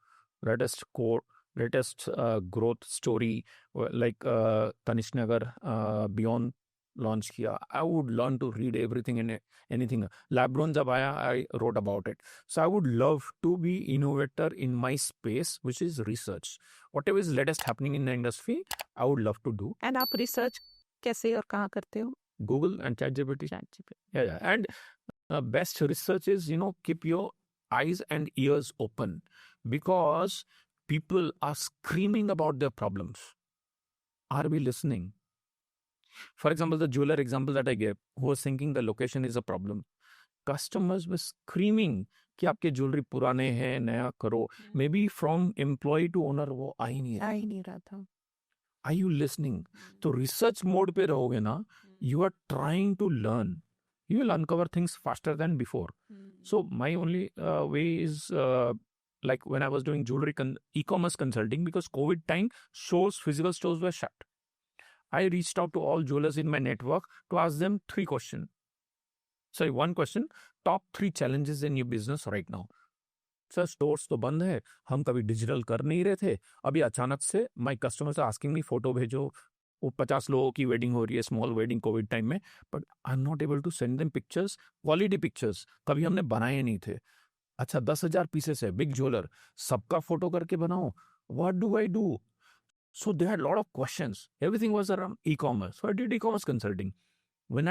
latest quote, latest growth story, like Tanishq Nagar Beyond launch किया, I would learn to read everything and anything. Lab grown जब आया, I wrote about it. So I would love to be innovator in my space, which is research. Whatever is latest happening in the industry, I would love to do. And आप research कैसे और कहाँ करते हो? Google and ChatGPT. Yeah. And best research is, keep your eyes and ears open because people are screaming about their problems. Are we listening? For example, the jeweler example that I gave, who was thinking the location is a problem. Customers were screaming कि आपके jewellery पुराने हैं, नया करो. Maybe from employee to owner वो आ ही नहीं रहा था. Are you listening? तो research mode पे रहोगे ना, you are trying to learn. You will uncover things faster than before. So my only way is like when I was doing jewelry e-commerce consulting, because COVID time, physical stores were shut. I reached out to all jewelers in my network to ask them 3 questions. Sorry, 1 question. Top 3 challenges in your business right now. Sir, stores तो बंद है, हम कभी digital कर नहीं रहे थे, अभी अचानक से my customers are asking me photo भेजो, वो 50 लोगों की वेडिंग हो रही है, स्मॉल वेडिंग कोविड टाइम में, but I am not able to send them pictures, quality pictures कभी हमने बनाए नहीं थे. अच्छा 10,000 पीसेस है, बिग ज्वेलर, सबका फोटो करके बनाओ, what do I do? So they had a lot of questions. Everything was around e-commerce. So I did e-commerce consulting. When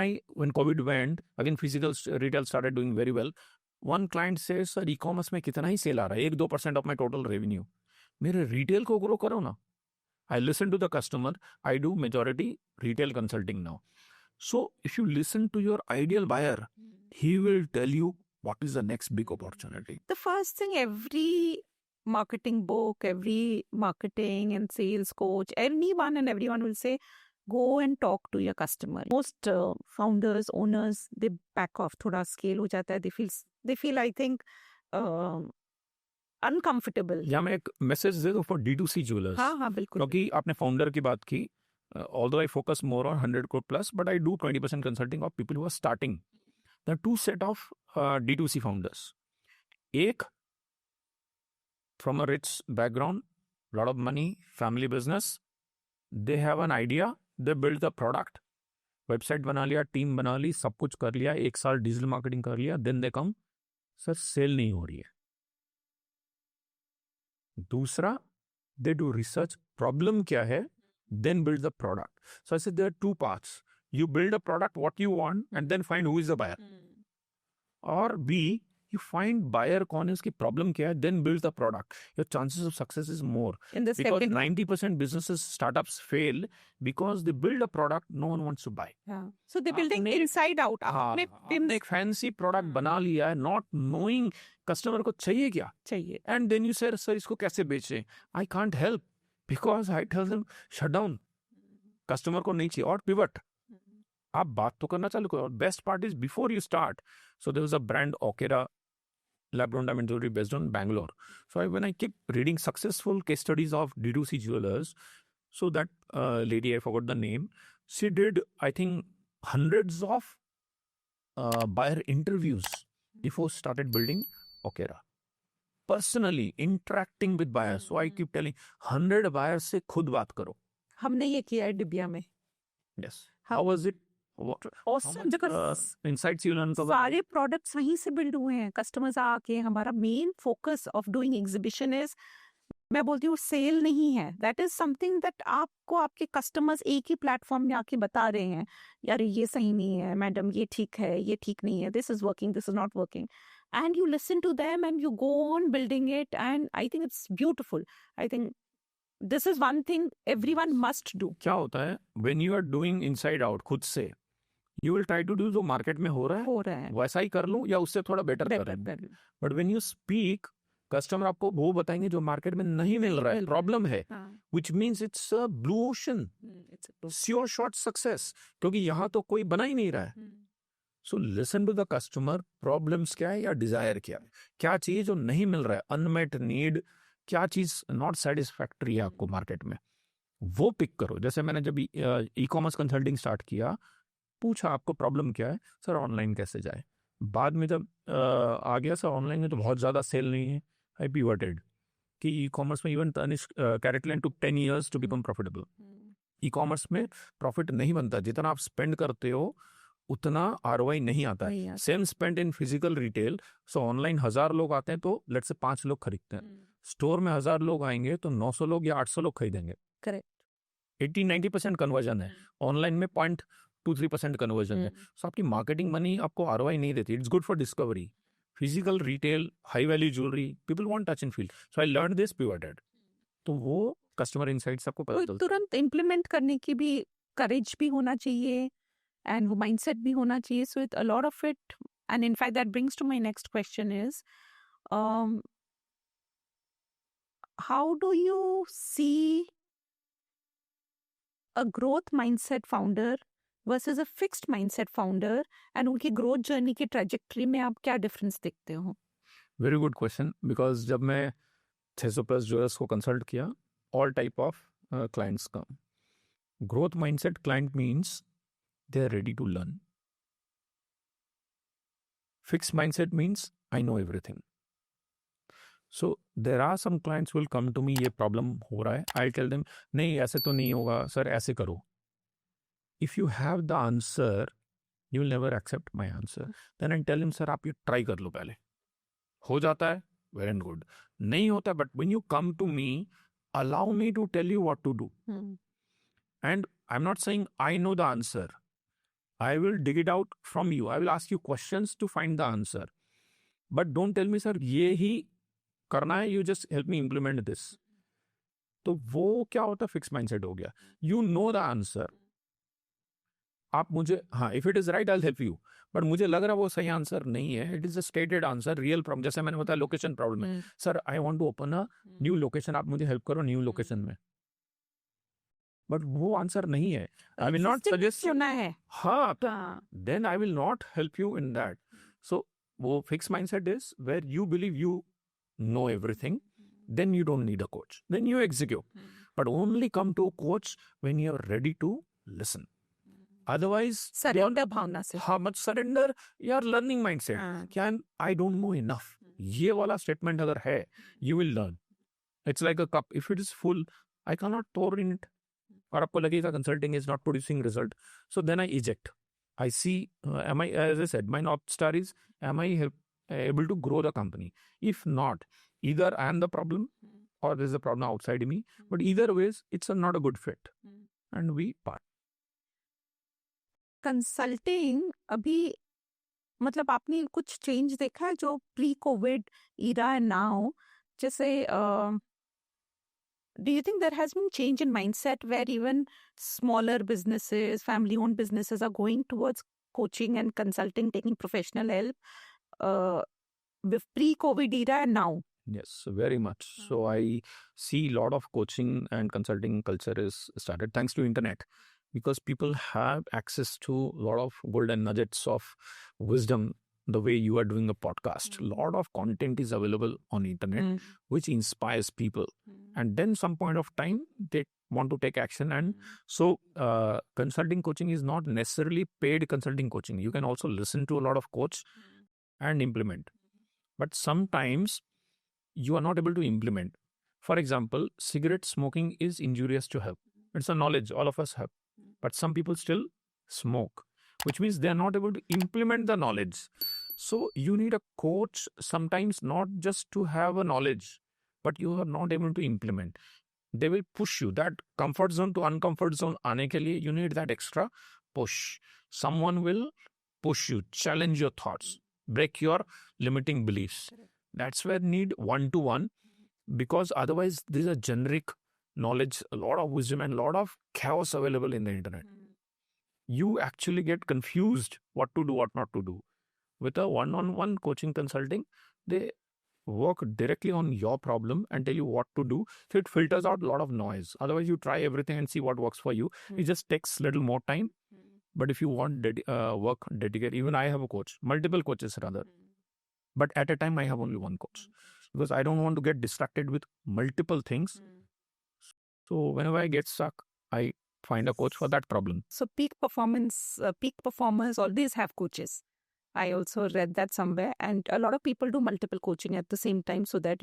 COVID went, again physical retail started doing very well. One client says, sir, e-commerce में कितना ही cell आ रहा है, 1-2% of my total revenue. मेरे retail को grow करो ना. I listen to the customer. I do majority retail consulting now. So if you listen to your ideal buyer, he will tell you what is the next big opportunity. The first thing every marketing book, every marketing and sales coach, anyone and everyone will say, Go and talk to your customer. Most founders, owners, they back off. थोड़ा scale हो जाता है. They feel I think uncomfortable. या मैं एक message दे दूं for D2C jewellers. हाँ बिल्कुल. क्योंकि आपने फाउंडर की बात की. Although I focus more on 100 crore plus, but I do 20% consulting of people who are starting. There are two set of D2C founders. एक from a rich background, lot of money, family business. They have an idea, they build the product, website बना लिया, team बना ली, सब कुछ कर लिया, एक साल डिजिटल मार्केटिंग कर लिया, then they come, sir sale नहीं हो रही है. दूसरा, they do research, प्रॉब्लम क्या है, then build the product. So I said there are two paths. You build a product what you want and then find who is the buyer. Or B, you find buyer कौन है, उसकी problem क्या है, then build the product. Your chances of success is more. In the Because second, 90% businesses, startups fail because they build a product no one wants to buy. yeah. So they're building आपने- inside out. आपने आपने एक fancy product बना लिया है, not knowing customer को चाहिए क्या. चाहिए. And then you say, sir, इसको कैसे बेचें? I can't help because I tell them, shut down. Customer को नहीं चाहिए और pivot. आप बात तो करना चालू करो. और best part is before you start. So there was a brand Okera, lab-grown diamond jewelry based on Bangalore. So when I keep reading successful case studies of D2C jewelers, so that lady, I forgot the name, she did, I think, hundreds of buyer interviews before started building Okera. Personally interacting with buyers. So I keep telling 100 buyers से खुद बात करो. हमने ये किया है डिबिया में. Yes. How was it? What? Awesome, because Insights you learned? सारे प्रोडक्ट्स वहीं से बिल्ड हुए हैं. कस्टमर्स आके, हमारा main focus of doing exhibition is, मैं बोलती हूँ सेल नहीं है. दैट इज समथिंग दैट आपको आपके कस्टमर्स एक ही प्लेटफॉर्म में आके बता रहे हैं, यार ये सही नहीं है मैडम, ये ठीक है, ये ठीक नहीं है, this is working, this is not working, and you listen to them and you go on building it. And I think it's beautiful. I think this is one thing everyone must do. क्या होता है when you are doing inside out खुद से, you will try to do जो market में हो रहा है वैसा ही कर लूं या उससे थोड़ा बेटर कर लूं. But when you speak, customer आपको वो बताएंगे जो मार्केट में नहीं मिल रहा है, प्रॉब्लम है, which means it's a blue ocean, sure shot success, क्योंकि यहाँ तो कोई बना ही नहीं रहा है. So listen to the customer, problems क्या है या desire क्या है, क्या चाहिए जो नहीं मिल रहा है, unmet need, क्या चीज नॉट सेटिस्फैक्ट्री है आपको मार्केट में, वो पिक करो. जैसे मैंने जब ई कॉमर्स कंसल्टिंग स्टार्ट किया, पूछा आपको प्रॉब्लम क्या है, सर ऑनलाइन कैसे जाए. बाद में जब आ गया सर ऑनलाइन में तो बहुत ज़्यादा सेल नहीं है, आई पिवटेड कि ई कॉमर्स में even CaratLane took 10 years to become profitable. E commerce में प्रॉफिट नहीं बनता, जितना आप स्पेंड करते हो उतना ROI नहीं आता है. Same spend in physical retail. So online 1000 लोग आते हैं तो लेट्स से 5 लोग खरीदते हैं. स्टोर में 1000 लोग आएंगे तो 900 लोग या 800 लोग खरीदेंगे. करेक्ट. 80-90% कन्वर्जन है. ऑनलाइन में 0.23% कन्वर्जन है. सो आपकी मार्केटिंग मनी आपको ROI नहीं देती. It's good for discovery. Physical retail, high value jewellery, people want touch and feel. So I learn this pivoted. तो वो कस्टमर इनसाइट्स आपको पता चलता है. तुरंत इम्प्लीमेंट करने की भी करेज भी होना चाहिए एंड वो माइंडसेट भी होना चाहिए. So it a lot of it, and in fact that brings to my next question is, how do you see a growth mindset founder versus a fixed mindset founder, and उनकी growth journey की trajectory में आप क्या difference देखते हो? Very good question. Because जब मैं 600+ jewellers को कंसल्ट किया, ऑल टाइप ऑफ क्लाइंट्स का growth mindset client means they are ready to learn. Fix mindset means I know everything. So there are some clients will come to me, ये problem हो रहा है, I tell them नहीं ऐसे तो नहीं होगा सर, ऐसे करो. If you have the answer you will never accept my answer. Then I tell him sir आप ये ट्राई कर लो, पहले हो जाता है वेल एंड गुड, नहीं होता but when you come to me allow me to tell you what to do. And I am not saying I know the answer, I will dig it out from you, I will ask you questions to find the answer, but don't tell me sir ये ही करना है, you just help me implement this. तो वो क्या होता है, fix mindset हो गया. यू नो द आंसर, आप मुझे, हाँ if it is right I will help you, but मुझे लग रहा है वो सही आंसर नहीं है, it is a stated answer, real problem. जैसे मैंने बताया लोकेशन प्रॉब्लम है, sir I want to open a new location, आप मुझे हेल्प करो न्यू लोकेशन में. but वो आंसर नहीं है. I will not suggest you. सुना है. हाँ, हाँ. then I will not help you in that. So वो fixed mindset is where you believe you know everything, then you don't need a coach. Then you execute. But only come to a coach when you are ready to listen. Otherwise, Surrender भावना से. how much surrender? Your learning mindset. हाँ. क्या I don't know enough. ये वाला statement अगर है, you will learn. It's like a cup. If it is full, I cannot pour in it. और आपको लगेगा consulting is not producing result. So then I eject. I see, as I said, my North Star is, am I able to grow the company? If not, either I am the problem or there's a problem outside me. But either ways, it's not a good fit. And we part. Consulting अभी मतलब आपने कुछ change देखा है जो pre Covid इरा है now, जैसे do you think there has been change in mindset where even smaller businesses, family owned businesses are going towards coaching and consulting, taking professional help with pre-COVID era and now? Yes, very much. So I see a lot of coaching and consulting culture is started thanks to internet, because people have access to a lot of golden nuggets of wisdom. The way you are doing a podcast, a lot of content is available on internet, which inspires people. And then some point of time, they want to take action. And so consulting coaching is not necessarily paid consulting coaching. You can also listen to a lot of coach and implement. But sometimes you are not able to implement. For example, cigarette smoking is injurious to health. It's a knowledge all of us have. But some people still smoke, which means they are not able to implement the knowledge. So you need a coach sometimes not just to have a knowledge, but you are not able to implement. They will push you. That comfort zone to uncomfort zone aane ke liye, you need that extra push. Someone will push you, challenge your thoughts, break your limiting beliefs. That's where need one-to-one, because otherwise there's a generic knowledge, a lot of wisdom and a lot of chaos available in the internet. You actually get confused what to do, what not to do. With a one-on-one coaching consulting, they work directly on your problem and tell you what to do. So it filters out a lot of noise. Otherwise, you try everything and see what works for you. It just takes a little more time. But if you want work dedicated, even I have a coach, multiple coaches rather. But at a time, I have only one coach because I don't want to get distracted with multiple things. So whenever I get stuck, I find a coach for that problem. So peak performers always have coaches. I also read that somewhere, and a lot of people do multiple coaching at the same time so that,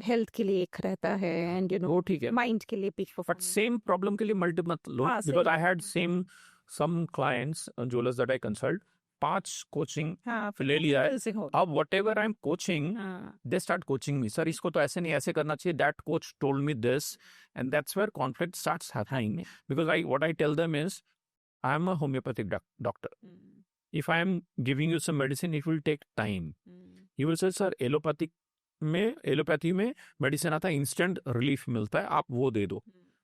health के लिए एक रहता है and, वो ठीक है. mind के लिए peak performance. But same problem के लिए multiple मत लो, because I had some clients, jewelers that I consult, 5 coaching ले लिया है. अब whatever I'm coaching, they start coaching me. Sir, इसको तो ऐसे नहीं ऐसे करना चाहिए. That coach told me this, and that's where conflict starts happening. Because what I tell them is, I'm a homeopathic doctor. If I am giving you some medicine, it will take time. You will say, sir, allopathy में medicine आता है, instant relief मिलता है, आप वो दे दो.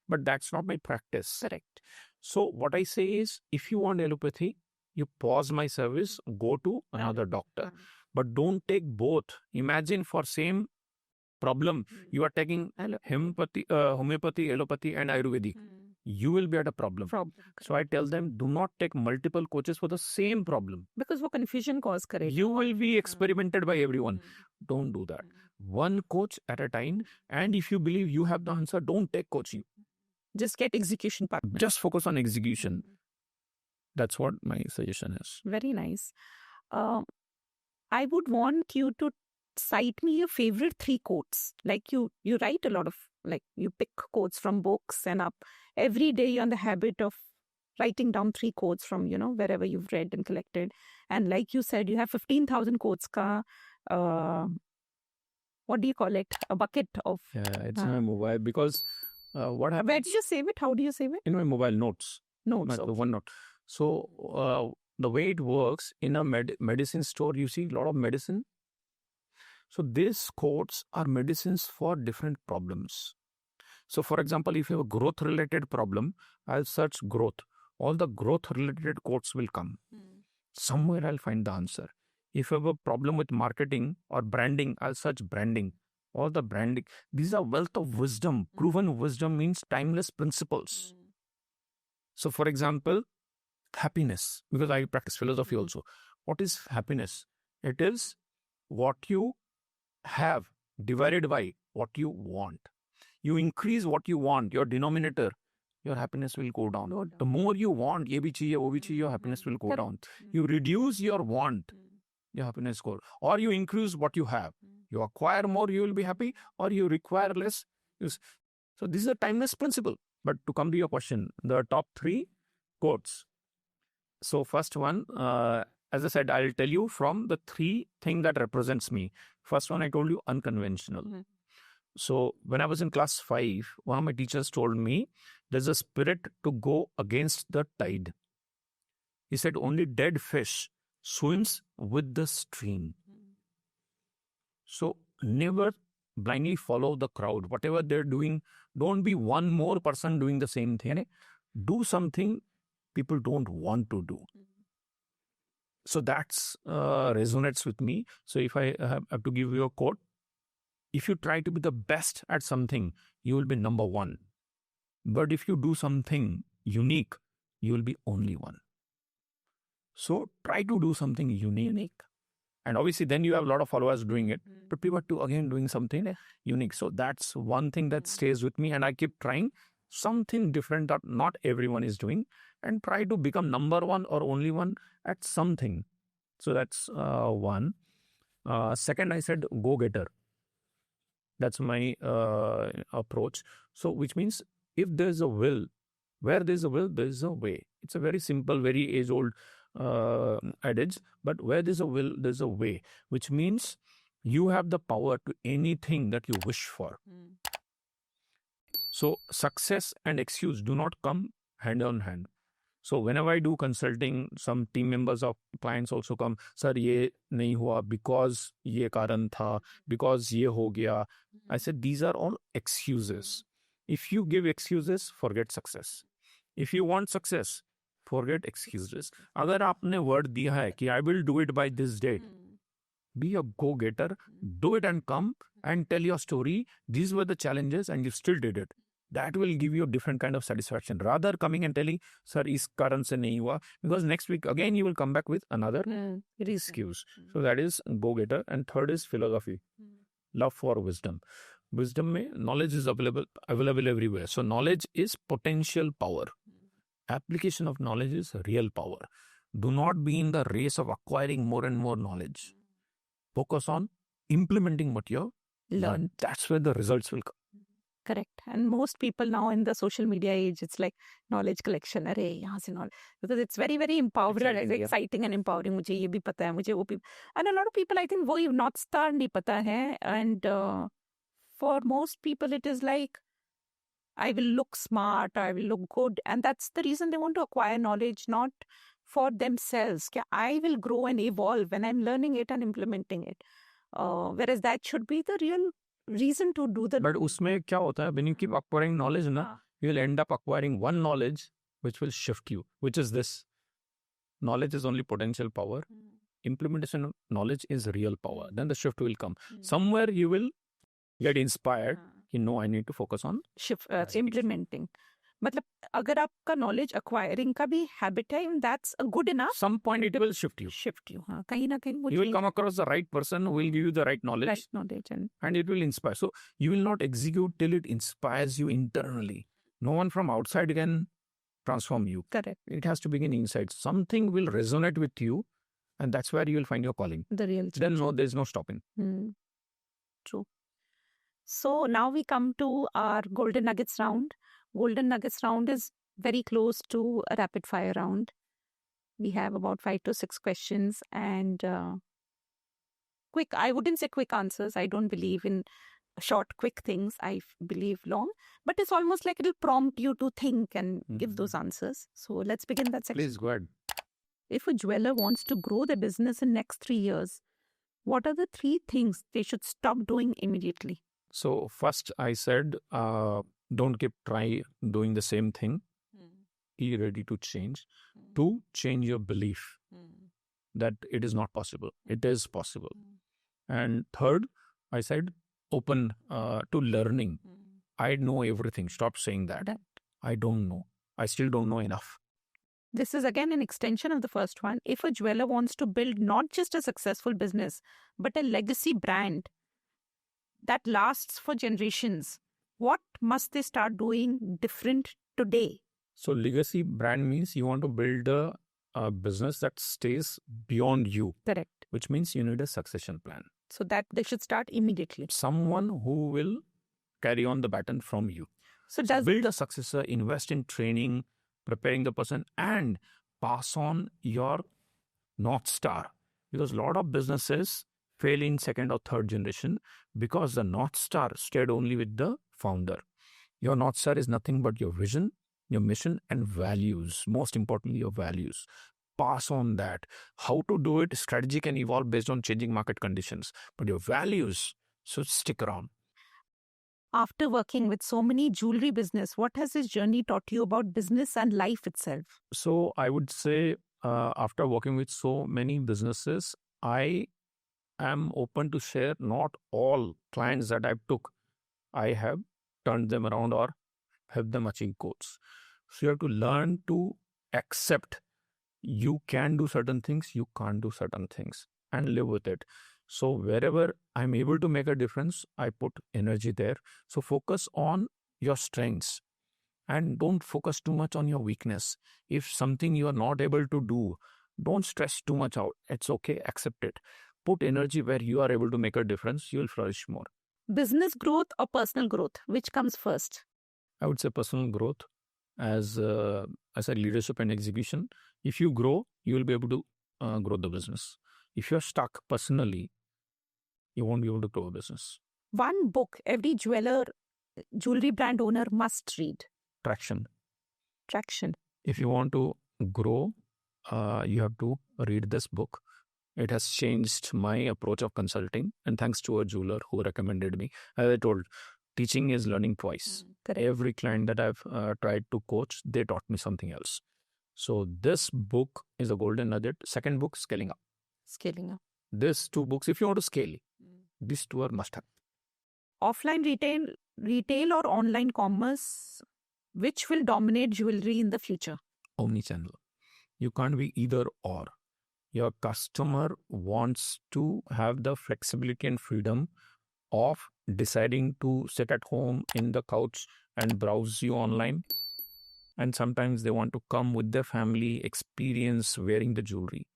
But that's not my practice. Correct. So what I say is, if you want allopathy, you pause my service, go to another doctor. But don't take both. Imagine for same problem, you are taking homeopathy, allopathy and Ayurvedic. You will be at a problem. So I tell them, do not take multiple coaches for the same problem. Because वो confusion cause करेगा. You will be experimented by everyone. Don't do that. One coach at a time. And if you believe you have the answer, don't take coaching. Just get execution partner. Just focus on execution. That's what my suggestion is. Very nice. I would want you to cite me your favorite 3 quotes. Like you write a lot of, like you pick quotes from books and up. Every day you're on the habit of writing down 3 quotes from, wherever you've read and collected. And like you said, you have 15,000 quotes ka, what do you call it? A bucket of. Yeah, it's my mobile because what happens? Where did you save it? How do you save it? In my mobile notes. Notes. The OneNote. So the way it works, in a medicine store, you see a lot of medicine. So these quotes are medicines for different problems. So for example, if you have a growth-related problem, I'll search growth. All the growth-related quotes will come. Somewhere I'll find the answer. If you have a problem with marketing or branding, I'll search branding. All the branding. These are wealth of wisdom. Proven wisdom means timeless principles. So, for example, happiness, because I practice philosophy also. What is happiness? It is what you have divided by what you want. You increase what you want, your denominator, your happiness will go down. The more you want, ye bhi chahiye, wo bhi chahiye, your happiness will go down. You reduce your want, your happiness goes. Or you increase what you have. You acquire more, you will be happy, or you require less. So this is a timeless principle. But to come to your question, the top 3 quotes. So first one, as I said, I'll tell you from the 3 things that represents me. First one, I told you unconventional. So when I was in class 5, one of my teachers told me, there's a spirit to go against the tide. He said, only dead fish swims with the stream. So never blindly follow the crowd. Whatever they're doing, don't be one more person doing the same thing. Do something people don't want to do. So that's resonates with me. So if I have to give you a quote, if you try to be the best at something, you will be number 1. But if you do something unique, you will be only 1. So try to do something unique. And obviously then you have a lot of followers doing it, but people to again doing something unique. So that's one thing that stays with me, and I keep trying something different that not everyone is doing, and try to become number 1 or only 1 at something. So that's one. Second, I said go-getter. That's my approach. So which means if there's a will, where there's a will, there's a way. It's a very simple, very age-old adage, but where there's a will, there's a way, which means you have the power to anything that you wish for. So success and excuse do not come hand on hand. So whenever I do consulting, some team members of clients also come, sir, ye nahi hua because ye karan tha, because ye ho gaya. I said, these are all excuses. If you give excuses, forget success. If you want success, forget excuses. अगर आपने word दिया है कि I will do it by this date, be a go-getter, do it and come and tell your story. These were the challenges and you still did it. That will give you a different kind of satisfaction. Rather coming and telling, sir, is karan se nahi hua, because next week again you will come back with another excuse. So that is go-getter. And third is philosophy, love for wisdom. Wisdom mein knowledge is available everywhere. So knowledge is potential power. Application of knowledge is real power. Do not be in the race of acquiring more and more knowledge. Focus on implementing what you learn. That's where the results will come. Correct. And most people now in the social media age, it's like knowledge collection. Arey, yahan se knowledge. Because it's very, very empowering, exciting and empowering. Mujhe ye bhi pata hai, mujhe wo bhi. And a lot of people, I think, wo North Star nahi pata hai. And for most people, it is like, I will look smart, I will look good. And that's the reason they want to acquire knowledge, not for themselves. I will grow and evolve when I'm learning it and implementing it. Whereas that should be the real reason to do the... But usme kya hota hai? When you keep acquiring knowledge, you will end up acquiring one knowledge which will shift you, which is this. Knowledge is only potential power. Implementation of knowledge is real power. Then the shift will come. Somewhere you will get inspired. You know, I need to focus on implementing. मतलब अगर आपका knowledge acquiring का भी habit है, that's good enough. Some point it will shift you. हाँ, कहीं ना कहीं you will come across the right person who will give you the right knowledge. And it will inspire. So you will not execute till it inspires you internally. No one from outside can transform you. Correct. It has to begin inside. Something will resonate with you, and that's where you will find your calling. The real. Then there's no stopping. True. So now we come to our Golden Nuggets round. Golden Nuggets round is very close to a rapid fire round. We have about 5 to 6 questions and I wouldn't say quick answers. I don't believe in short, quick things. I believe long. But it's almost like it'll prompt you to think and give those answers. So let's begin that section. Please go ahead. If a jeweler wants to grow their business in next 3 years, what are the 3 things they should stop doing immediately? So first I said, don't keep doing the same thing. Be ready to change. 2, change your belief that it is not possible. It is possible. And third, I said, open to learning. I know everything. Stop saying that. I don't know. I still don't know enough. This is again an extension of the first one. If a jeweler wants to build not just a successful business, but a legacy brand that lasts for generations, what must they start doing different today? So legacy brand means you want to build a business that stays beyond you. Correct. Which means you need a succession plan. So that they should start immediately. Someone who will carry on the baton from you. So build a successor, invest in training, preparing the person, and pass on your North Star. Because a lot of businesses fail in second or third generation because the North Star stayed only with the founder. Your North Star is nothing but your vision, your mission, and values. Most importantly, your values. Pass on that. How to do it, strategy can evolve based on changing market conditions. But your values should stick around. After working with so many jewelry business, what has this journey taught you about business and life itself? So I would say after working with so many businesses, I am open to share not all clients that I took. I have turned them around or helped them achieve goals. So you have to learn to accept you can do certain things, you can't do certain things, and live with it. So wherever I'm able to make a difference, I put energy there. So focus on your strengths and don't focus too much on your weakness. If something you are not able to do, don't stress too much out. It's okay, accept it. Put energy where you are able to make a difference, you'll flourish more. Business growth or personal growth, which comes first? I would say personal growth as a leadership and execution. If you grow, you will be able to grow the business. If you're stuck personally, you won't be able to grow a business. One book every jewelry brand owner must read. Traction. Traction. If you want to grow, you have to read this book. It has changed my approach of consulting, and thanks to a jeweler who recommended me. As I told, teaching is learning twice. Every client that I've tried to coach, they taught me something else. So this book is a golden nugget. Second book, Scaling Up. Scaling Up. These two books, if you want to scale, these two are must have. Offline retail or online commerce, which will dominate jewelry in the future? Omnichannel. You can't be either or. Your customer wants to have the flexibility and freedom of deciding to sit at home in the couch and browse you online. And sometimes they want to come with their family, experience wearing the jewelry.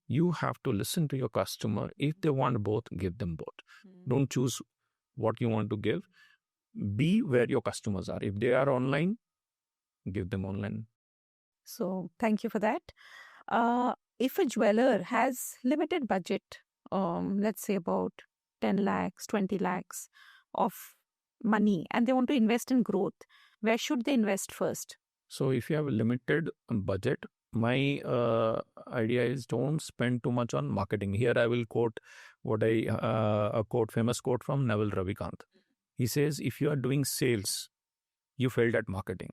You have to listen to your customer. If they want both, give them both. Don't choose what you want to give. Be where your customers are. If they are online, give them online. So thank you for that. If a jeweler has limited budget, let's say about 10 lakhs, 20 lakhs of money, and they want to invest in growth, where should they invest first? So if you have a limited budget, my idea is don't spend too much on marketing. Here I will quote a famous quote from Neville Ravikant. He says, if you are doing sales, you failed at marketing.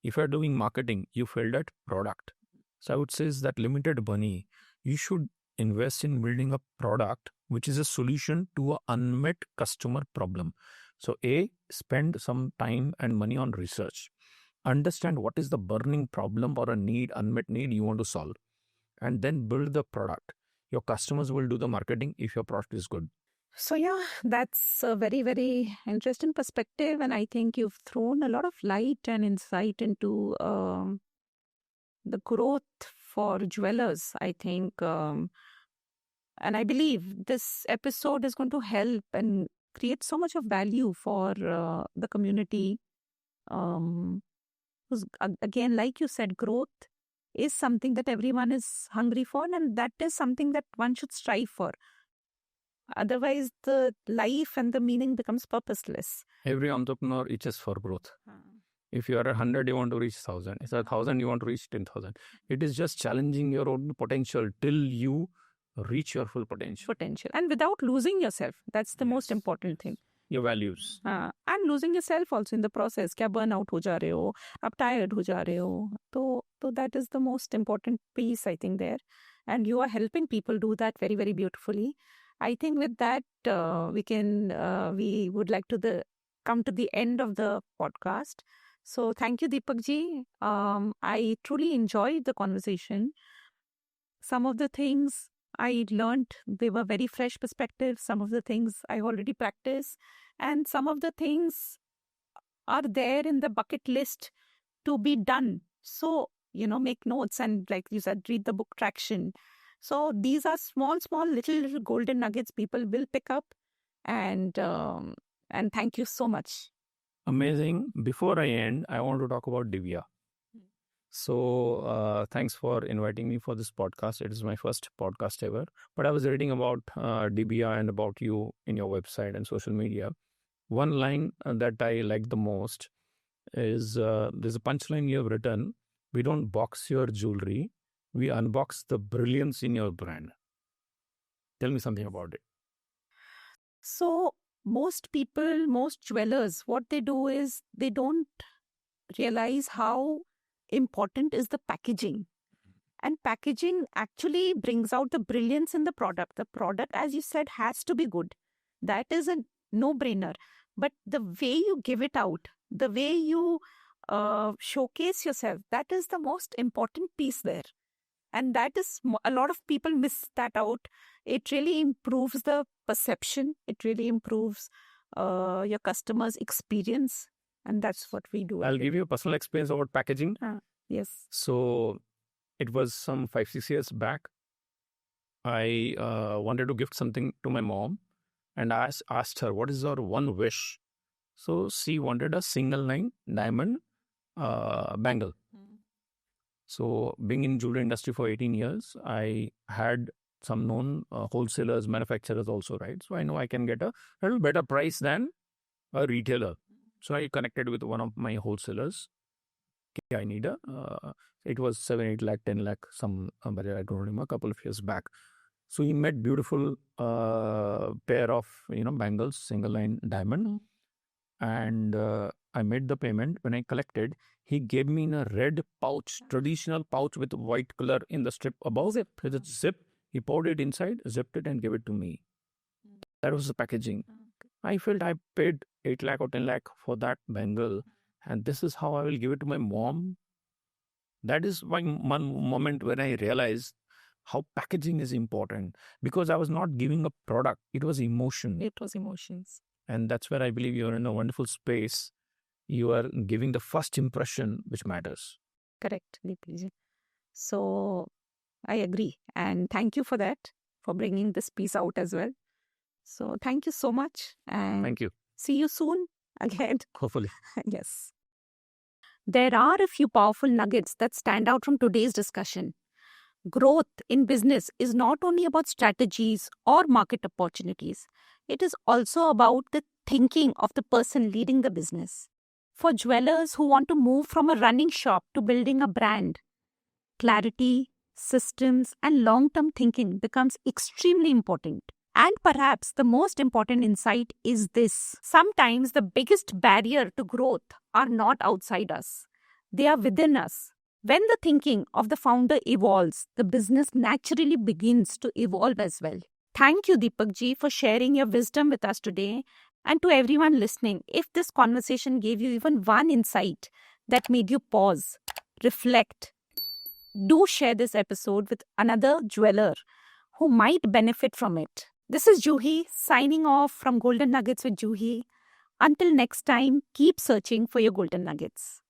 If you are doing marketing, you failed at product. So I would say is that limited money, you should invest in building a product which is a solution to an unmet customer problem. So spend some time and money on research. Understand what is the burning problem or a need, unmet need you want to solve. And then build the product. Your customers will do the marketing if your product is good. So yeah, that's a very, very interesting perspective. And I think you've thrown a lot of light and insight into the growth for jewelers, I think. And I believe this episode is going to help and create so much of value for the community. Because again, like you said, growth is something that everyone is hungry for, and that is something that one should strive for. Otherwise, the life and the meaning becomes purposeless. Every entrepreneur itches for growth. If you are 100, you want to reach 1,000. If you are 1,000, you want to reach 10,000. It is just challenging your own potential till you reach your full potential. And without losing yourself. That's the most important thing. Your values. And losing yourself also in the process. क्या burnout हो जा रहे हो, आप tired हो जा रहे हो. So that is the most important piece, I think, there. And you are helping people do that very, very beautifully. I think with that, we would like to come to the end of the podcast. So thank you, Deepak ji. I truly enjoyed the conversation. Some of the things I learned, they were very fresh perspectives. Some of the things I already practice, and some of the things are there in the bucket list to be done. So, make notes and, like you said, read the book Traction. So these are small, little golden nuggets people will pick up. And thank you so much. Amazing. Before I end, I want to talk about Divya. So thanks for inviting me for this podcast. It is my first podcast ever. But I was reading about Divya and about you in your website and social media. One line that I like the most is there's a punchline you have written: "We don't box your jewelry, we unbox the brilliance in your brand." Tell me something about it. So most people, most jewelers, what they do is they don't realize how important is the packaging. And packaging actually brings out the brilliance in the product. The product, as you said, has to be good. That is a no-brainer. But the way you give it out, the way you showcase yourself, that is the most important piece there. And that is, a lot of people miss that out. It really improves the perception. It really improves your customer's experience. And that's what we do. I'll give you a personal experience about packaging. Yes. So it was some 5-6 years back. I wanted to gift something to my mom, and I asked her, what is her one wish? So she wanted a single line diamond bangle. So being in jewelry industry for 18 years, I had some known wholesalers, manufacturers also, right? So I know I can get a little better price than a retailer. So I connected with one of my wholesalers. I need it was 7, 8 lakh, 10 lakh, but I don't remember, a couple of years back. So he made beautiful pair of, bangles, single line diamond. And I made the payment. When I collected, he gave me in a red pouch, traditional pouch with white color in the strip above. With a zip. He poured it inside, zipped it, and gave it to me. That was the packaging. I felt I paid 8 lakh or 10 lakh for that bangle, and this is how I will give it to my mom. That is one moment when I realized how packaging is important, because I was not giving a product. It was emotion. It was emotions. And that's where I believe you're in a wonderful space. You are giving the first impression, which matters. Correct, Deepak. So I agree. And thank you for that, for bringing this piece out as well. So thank you so much. And thank you. See you soon again. Hopefully. Yes. There are a few powerful nuggets that stand out from today's discussion. Growth in business is not only about strategies or market opportunities. It is also about the thinking of the person leading the business. For jewelers who want to move from a running shop to building a brand, clarity, systems, and long-term thinking becomes extremely important. And perhaps the most important insight is this: sometimes the biggest barrier to growth are not outside us. They are within us. When the thinking of the founder evolves, the business naturally begins to evolve as well. Thank you, Deepak ji, for sharing your wisdom with us today. And to everyone listening, if this conversation gave you even one insight that made you pause, reflect, do share this episode with another jeweler who might benefit from it. This is Juhi signing off from Golden Nuggets with Juhi. Until next time, keep searching for your golden nuggets.